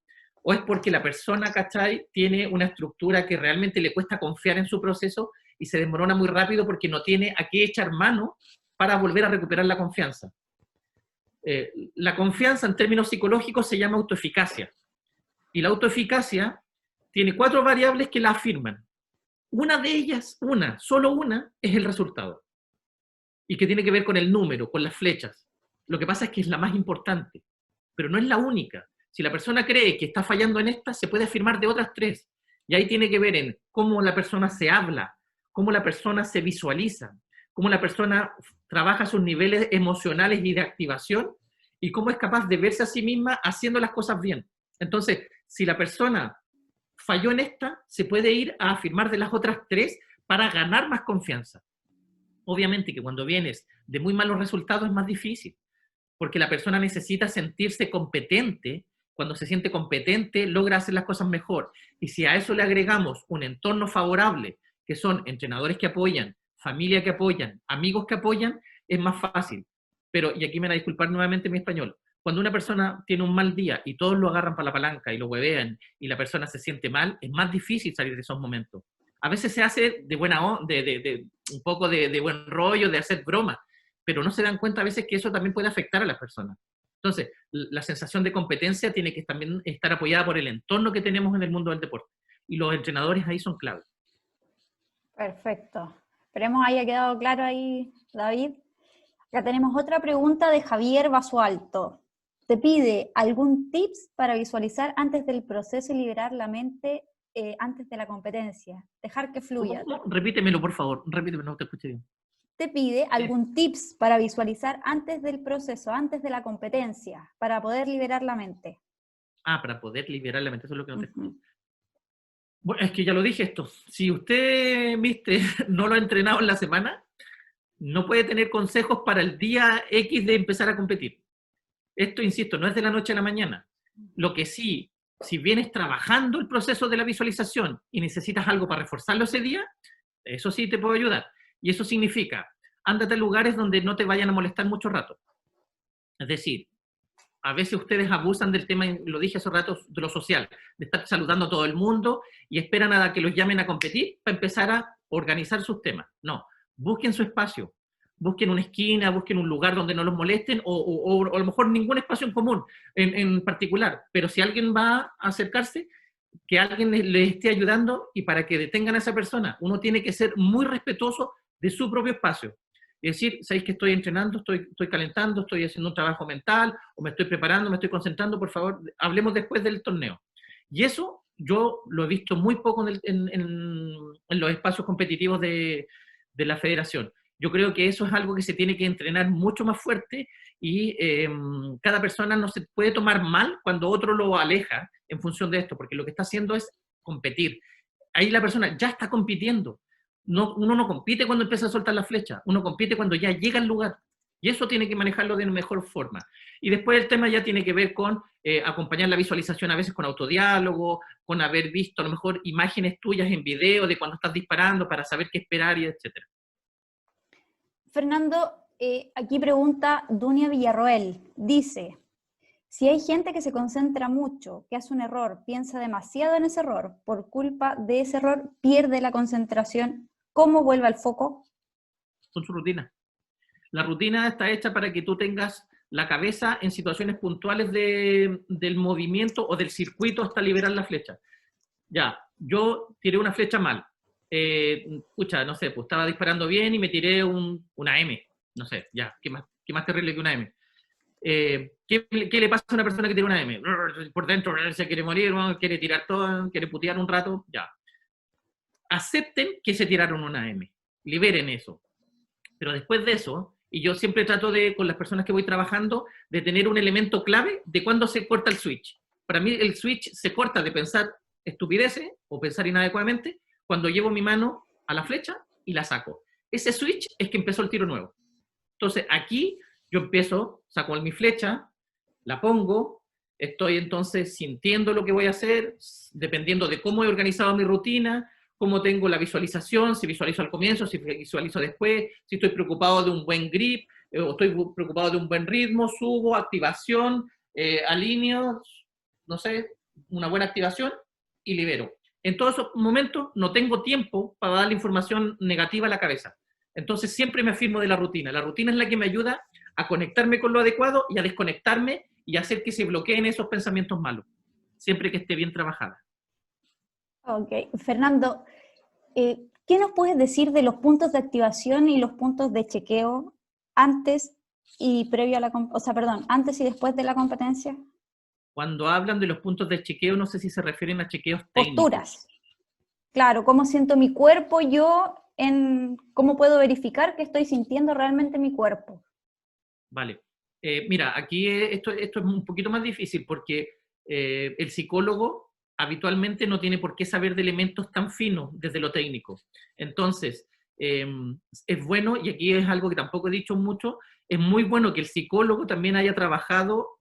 o es porque la persona, ¿cachai?, tiene una estructura que realmente le cuesta confiar en su proceso y se desmorona muy rápido porque no tiene a qué echar mano para volver a recuperar la confianza. La confianza en términos psicológicos se llama autoeficacia. Y la autoeficacia tiene 4 variables que la afirman. Una de ellas, solo una, es el resultado. Y que tiene que ver con el número, con las flechas. Lo que pasa es que es la más importante, pero no es la única. Si la persona cree que está fallando en esta, se puede afirmar de otras 3. Y ahí tiene que ver en cómo la persona se habla, cómo la persona se visualiza, cómo la persona trabaja sus niveles emocionales y de activación, y cómo es capaz de verse a sí misma haciendo las cosas bien. Entonces, si la persona falló en esta, se puede ir a afirmar de las otras 3 para ganar más confianza. Obviamente que cuando vienes de muy malos resultados es más difícil, porque la persona necesita sentirse competente. Cuando se siente competente, logra hacer las cosas mejor. Y si a eso le agregamos un entorno favorable, que son entrenadores que apoyan, familia que apoyan, amigos que apoyan, es más fácil. Pero, y aquí me van a disculpar nuevamente mi español, cuando una persona tiene un mal día y todos lo agarran para la palanca y lo huevean y la persona se siente mal, es más difícil salir de esos momentos. A veces se hace de buena onda, un poco de buen rollo, de hacer broma, pero no se dan cuenta a veces que eso también puede afectar a las personas. Entonces, la sensación de competencia tiene que también estar apoyada por el entorno que tenemos en el mundo del deporte. Y los entrenadores ahí son clave. Perfecto. Esperemos haya quedado claro ahí, David. Acá tenemos otra pregunta de Javier Basualto. Te pide algún tips para visualizar antes del proceso y liberar la mente antes de la competencia. Dejar que fluya. ¿Cómo? Repítemelo, por favor. Repítemelo, no te escuché bien. Te pide algún tips para visualizar antes del proceso, antes de la competencia, para poder liberar la mente. Para poder liberar la mente, eso es lo que no te escuché. Bueno, es que ya lo dije esto. Si usted, mister, no lo ha entrenado en la semana, no puede tener consejos para el día X de empezar a competir. Esto, insisto, no es de la noche a la mañana. Lo que sí, si vienes trabajando el proceso de la visualización y necesitas algo para reforzarlo ese día, eso sí te puedo ayudar. Y eso significa, ándate a lugares donde no te vayan a molestar mucho rato. Es decir, a veces ustedes abusan del tema, lo dije hace rato, de lo social, de estar saludando a todo el mundo y esperan a que los llamen a competir para empezar a organizar sus temas. No, busquen su espacio, busquen una esquina, busquen un lugar donde no los molesten o a lo mejor ningún espacio en común en particular, pero si alguien va a acercarse, que alguien les esté ayudando, y para que detengan a esa persona, uno tiene que ser muy respetuoso de su propio espacio. Es decir, sabéis que estoy entrenando, estoy calentando, estoy haciendo un trabajo mental, o me estoy preparando, me estoy concentrando, por favor, hablemos después del torneo. Y eso yo lo he visto muy poco en los espacios competitivos de la federación. Yo creo que eso es algo que se tiene que entrenar mucho más fuerte, y cada persona no se puede tomar mal cuando otro lo aleja en función de esto, porque lo que está haciendo es competir. Ahí la persona ya está compitiendo. No, uno no compite cuando empieza a soltar la flecha, uno compite cuando ya llega al lugar. Y eso tiene que manejarlo de mejor forma. Y después el tema ya tiene que ver con acompañar la visualización a veces con autodiálogo, con haber visto a lo mejor imágenes tuyas en video de cuando estás disparando para saber qué esperar, y etcétera. Fernando, aquí pregunta Dunia Villarroel. Dice, si hay gente que se concentra mucho, que hace un error, piensa demasiado en ese error, por culpa de ese error pierde la concentración, ¿cómo vuelve al foco? Con su rutina. La rutina está hecha para que tú tengas la cabeza en situaciones puntuales del movimiento o del circuito hasta liberar la flecha. Ya, yo tiré una flecha mal. Pucha, no sé, pues estaba disparando bien y me tiré una M. No sé, ya, qué más terrible que una M. ¿Qué le pasa a una persona que tira una M? Por dentro se quiere morir, ¿no? Quiere tirar todo, quiere putear un rato, ya. Acepten que se tiraron una M, liberen eso. Pero después de eso, y yo siempre trato de, con las personas que voy trabajando, de tener un elemento clave de cuándo se corta el switch. Para mí el switch se corta de pensar estupideces o pensar inadecuadamente cuando llevo mi mano a la flecha y la saco. Ese switch es que empezó el tiro nuevo. Entonces aquí yo empiezo, saco mi flecha, la pongo, estoy entonces sintiendo lo que voy a hacer, dependiendo de cómo he organizado mi rutina, cómo tengo la visualización, si visualizo al comienzo, si visualizo después, si estoy preocupado de un buen grip, o estoy preocupado de un buen ritmo, subo, activación, alineo, no sé, una buena activación y libero. En todos esos momentos no tengo tiempo para darle información negativa a la cabeza. Entonces siempre me afirmo de la rutina. La rutina es la que me ayuda a conectarme con lo adecuado y a desconectarme y hacer que se bloqueen esos pensamientos malos, siempre que esté bien trabajada. Ok, Fernando, ¿qué nos puedes decir de los puntos de activación y los puntos de chequeo antes y previo a la, antes y después de la competencia? Cuando hablan de los puntos de chequeo, no sé si se refieren a chequeos técnicos. Posturas. Claro, cómo siento mi cuerpo yo, cómo puedo verificar que estoy sintiendo realmente mi cuerpo. Vale. Mira, aquí esto es un poquito más difícil porque el psicólogo habitualmente no tiene por qué saber de elementos tan finos desde lo técnico. Entonces, es bueno, y aquí es algo que tampoco he dicho mucho, es muy bueno que el psicólogo también haya trabajado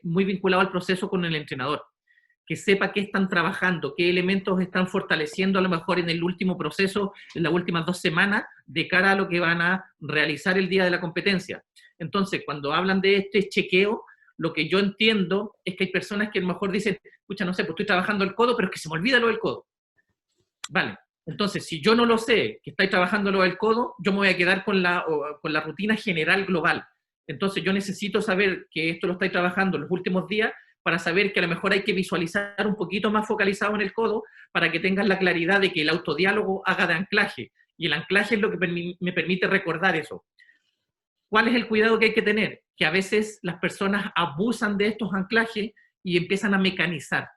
muy vinculado al proceso con el entrenador, que sepa qué están trabajando, qué elementos están fortaleciendo a lo mejor en el último proceso, en las últimas 2 semanas, de cara a lo que van a realizar el día de la competencia. Entonces, cuando hablan de este chequeo, lo que yo entiendo es que hay personas que a lo mejor dicen, escucha, no sé, pues estoy trabajando el codo, pero es que se me olvida lo del codo. Vale, entonces, si yo no lo sé, que estáis trabajando lo del codo, yo me voy a quedar con la rutina general global. Entonces, yo necesito saber que esto lo estáis trabajando en los últimos días para saber que a lo mejor hay que visualizar un poquito más focalizado en el codo para que tengas la claridad de que el autodiálogo haga de anclaje. Y el anclaje es lo que me permite recordar eso. ¿Cuál es el cuidado que hay que tener? Que a veces las personas abusan de estos anclajes y empiezan a mecanizar.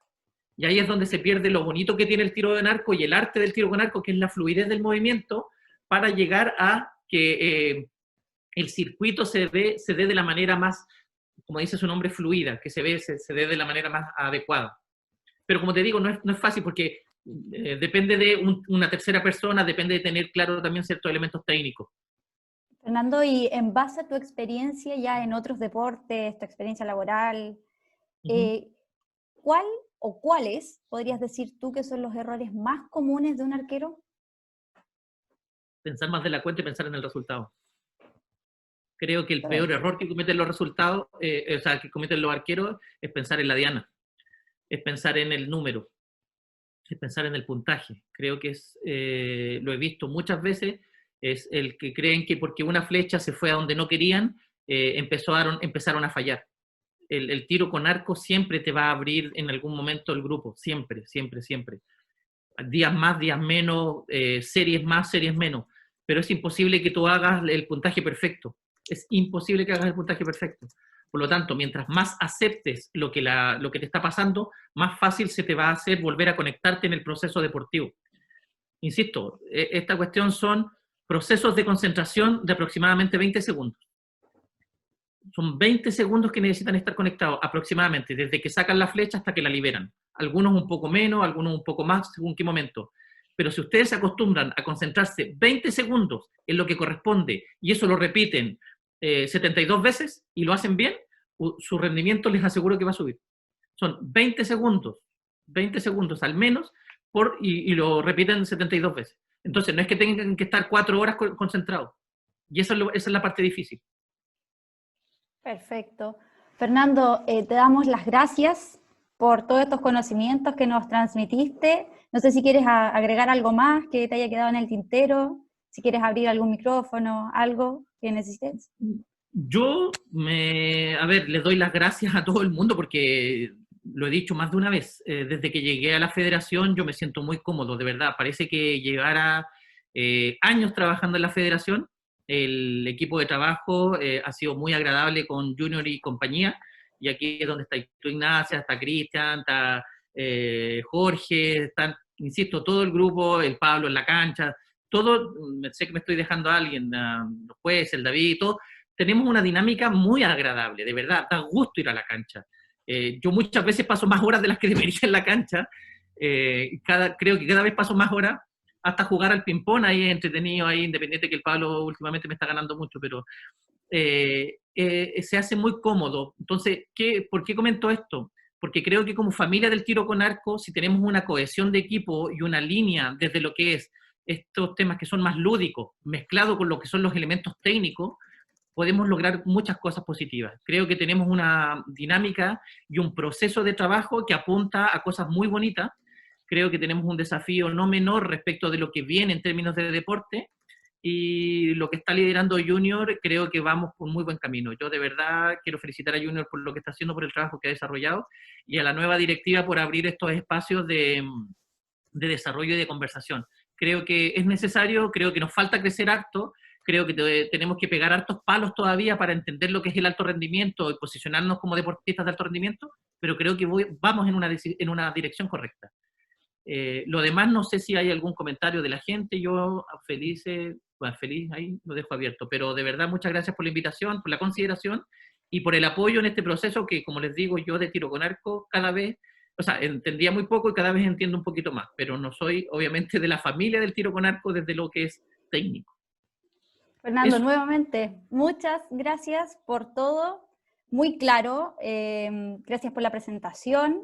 Y ahí es donde se pierde lo bonito que tiene el tiro con arco y el arte del tiro con arco, que es la fluidez del movimiento, para llegar a que el circuito se dé de la manera más, como dice su nombre, fluida, que se dé de la manera más adecuada. Pero como te digo, no es fácil porque depende de una tercera persona, depende de tener claro también ciertos elementos técnicos. Fernando, y en base a tu experiencia ya en otros deportes, tu experiencia laboral, ¿cuál o cuáles podrías decir tú que son los errores más comunes de un arquero? Pensar más de la cuenta y pensar en el resultado. Creo que el peor error que cometen los resultados, que cometen los arqueros, es pensar en la diana, es pensar en el número, es pensar en el puntaje. Creo que lo he visto muchas veces, es el que creen que porque una flecha se fue a donde no querían, empezaron a fallar. El tiro con arco siempre te va a abrir en algún momento el grupo, siempre, siempre, siempre. Días más, días menos, series más, series menos, pero es imposible que tú hagas el puntaje perfecto. Es imposible que hagas el puntaje perfecto. Por lo tanto, mientras más aceptes lo que te está pasando, más fácil se te va a hacer volver a conectarte en el proceso deportivo. Insisto, esta cuestión son procesos de concentración de aproximadamente 20 segundos. Son 20 segundos que necesitan estar conectados aproximadamente, desde que sacan la flecha hasta que la liberan. Algunos un poco menos, algunos un poco más, según qué momento. Pero si ustedes se acostumbran a concentrarse 20 segundos en lo que corresponde y eso lo repiten 72 veces y lo hacen bien, su rendimiento les aseguro que va a subir. Son 20 segundos al menos, y lo repiten 72 veces. Entonces, no es que tengan que estar 4 horas concentrados. Y esa es la parte difícil. Perfecto. Fernando, te damos las gracias por todos estos conocimientos que nos transmitiste. No sé si quieres agregar algo más que te haya quedado en el tintero, si quieres abrir algún micrófono, algo que necesites. A ver, les doy las gracias a todo el mundo porque lo he dicho más de una vez. Desde que llegué a la federación yo me siento muy cómodo, de verdad. Parece que llevara años trabajando en la federación. El equipo de trabajo ha sido muy agradable con Junior y compañía. Y aquí es donde está tú, Ignacia, está Cristian, está Jorge, están, insisto, todo el grupo, el Pablo en la cancha, todo, sé que me estoy dejando a alguien, los jueces, el David, todo tenemos una dinámica muy agradable, de verdad, da gusto ir a la cancha. Yo muchas veces paso más horas de las que debería en la cancha, creo que cada vez paso más horas, hasta jugar al ping-pong ahí es entretenido, ahí independiente que el Pablo últimamente me está ganando mucho, pero se hace muy cómodo. Entonces, ¿por qué comento esto? Porque creo que como familia del tiro con arco, si tenemos una cohesión de equipo y una línea desde lo que es estos temas que son más lúdicos, mezclado con lo que son los elementos técnicos, podemos lograr muchas cosas positivas. Creo que tenemos una dinámica y un proceso de trabajo que apunta a cosas muy bonitas. Creo que tenemos un desafío no menor respecto de lo que viene en términos de deporte, y lo que está liderando Junior, creo que vamos por muy buen camino. Yo de verdad quiero felicitar a Junior por lo que está haciendo, por el trabajo que ha desarrollado, y a la nueva directiva por abrir estos espacios de desarrollo y de conversación. Creo que es necesario, creo que nos falta crecer harto, creo que tenemos que pegar hartos palos todavía para entender lo que es el alto rendimiento y posicionarnos como deportistas de alto rendimiento, pero creo que vamos en una dirección correcta. Lo demás, no sé si hay algún comentario de la gente, yo feliz, bueno, feliz, ahí lo dejo abierto, pero de verdad muchas gracias por la invitación, por la consideración y por el apoyo en este proceso que, como les digo, yo de tiro con arco cada vez, o sea, entendía muy poco y cada vez entiendo un poquito más, pero no soy obviamente de la familia del tiro con arco desde lo que es técnico. Fernando, Eso. nuevamente, muchas gracias por todo, muy claro, gracias por la presentación.